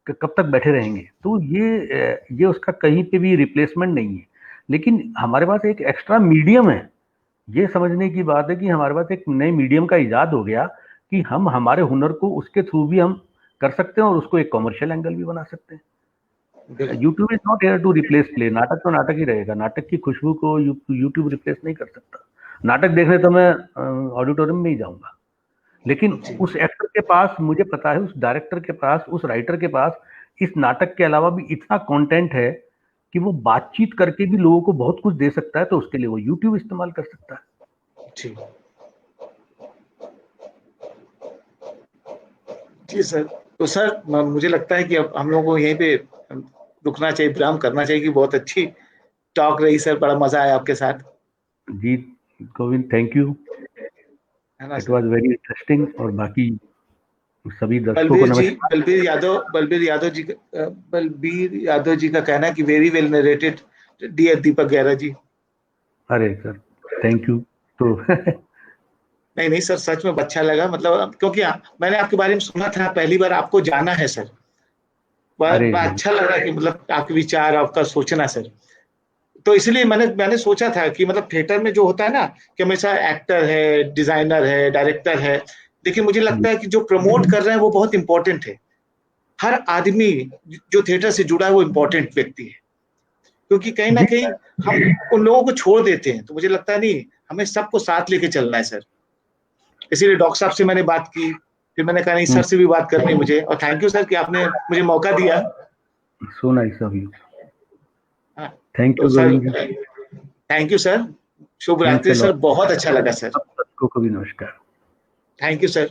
कब तक बैठे रहेंगे। तो ये उसका कहीं पे भी रिप्लेसमेंट नहीं है। लेकिन हमारे पास एक एक्स्ट्रा मीडियम है। ये समझने की बात है कि हमारे पास एक नए मीडियम का इजाद हो गया कि हम हमारे हुनर को उसके थ्रू भी हम कर सकते हैं और उसको एक कमर्शियल एंगल भी बना सकते हैं।
बिल्कुल।
YouTube is not here to replace play. नाटक तो नाटक ही रहेगा। नाटक की खुशबू को यूट्यूब रिप्लेस नहीं कर सकता। नाटक देखने तो मैं ऑडिटोरियम में ही जाऊंगा, लेकिन
जी
उस एक्टर के पास मुझे पता है, उस डायरेक्टर के पास, उस राइटर के पास इस नाटक के अलावा भी इतना कंटेंट है कि वो बातचीत करके भी लोगों को बहुत कुछ दे सकता है, तो उसके लिए वो यूट्यूब इस्तेमाल कर सकता है।
जी जी सर। तो सर मुझे लगता है कि अब हम लोगों को यहीं पे रुकना चाहिए, विराम करना चाहिए। कि बहुत अच्छी टॉक रही सर, बड़ा मजा आया आपके साथ,
जी गोविंद, थैंक यू।
है ना
it
sir.
Was very interesting. और बाकी सभी दर्शकों को नमस्कार।
बलबीर यादव जी का कहना है कि वेरी वेल नरेटेड डियर दीपक गहरा जी।
अरे सर, थैंक यू। तो
नहीं नहीं सर, सच में अच्छा लगा, मतलब क्योंकि मैंने आपके बारे में सुना था, पहली बार आपको जाना है सर। बड़ा
अरे
बड़ा अच्छा लगा कि मतलब आपके विचार, आपका सोचना सर। तो इसलिए मैंने सोचा था कि मतलब थिएटर में जो होता है ना, कि हमेशा एक्टर है, डिजाइनर है, डायरेक्टर है, लेकिन मुझे लगता है कि जो प्रमोट कर रहे हैं वो बहुत इंपॉर्टेंट है। हर आदमी जो थिएटर से जुड़ा है वो इंपॉर्टेंट व्यक्ति है। क्योंकि कहीं ना
जी
कहीं हम उन लोगों को छोड़ देते हैं, तो मुझे लगता है नहीं, हमें सबको साथ लेके चलना है सर। इसीलिए डॉक्टर साहब से मैंने बात की, फिर मैंने कहा नहीं, सर से भी बात करनी है मुझे। और थैंक यू सर कि आपने मुझे मौका दिया।
So nice of you.
हाँ,
थैंक
तो
you
sir
Govind ji.
Thank you sir. शुभ
थैंक्स
रात्रि
अ
सर,
लॉट।
बहुत अच्छा लगा सर।
सब दर्शकों को भी नमस्कार।
Thank you sir.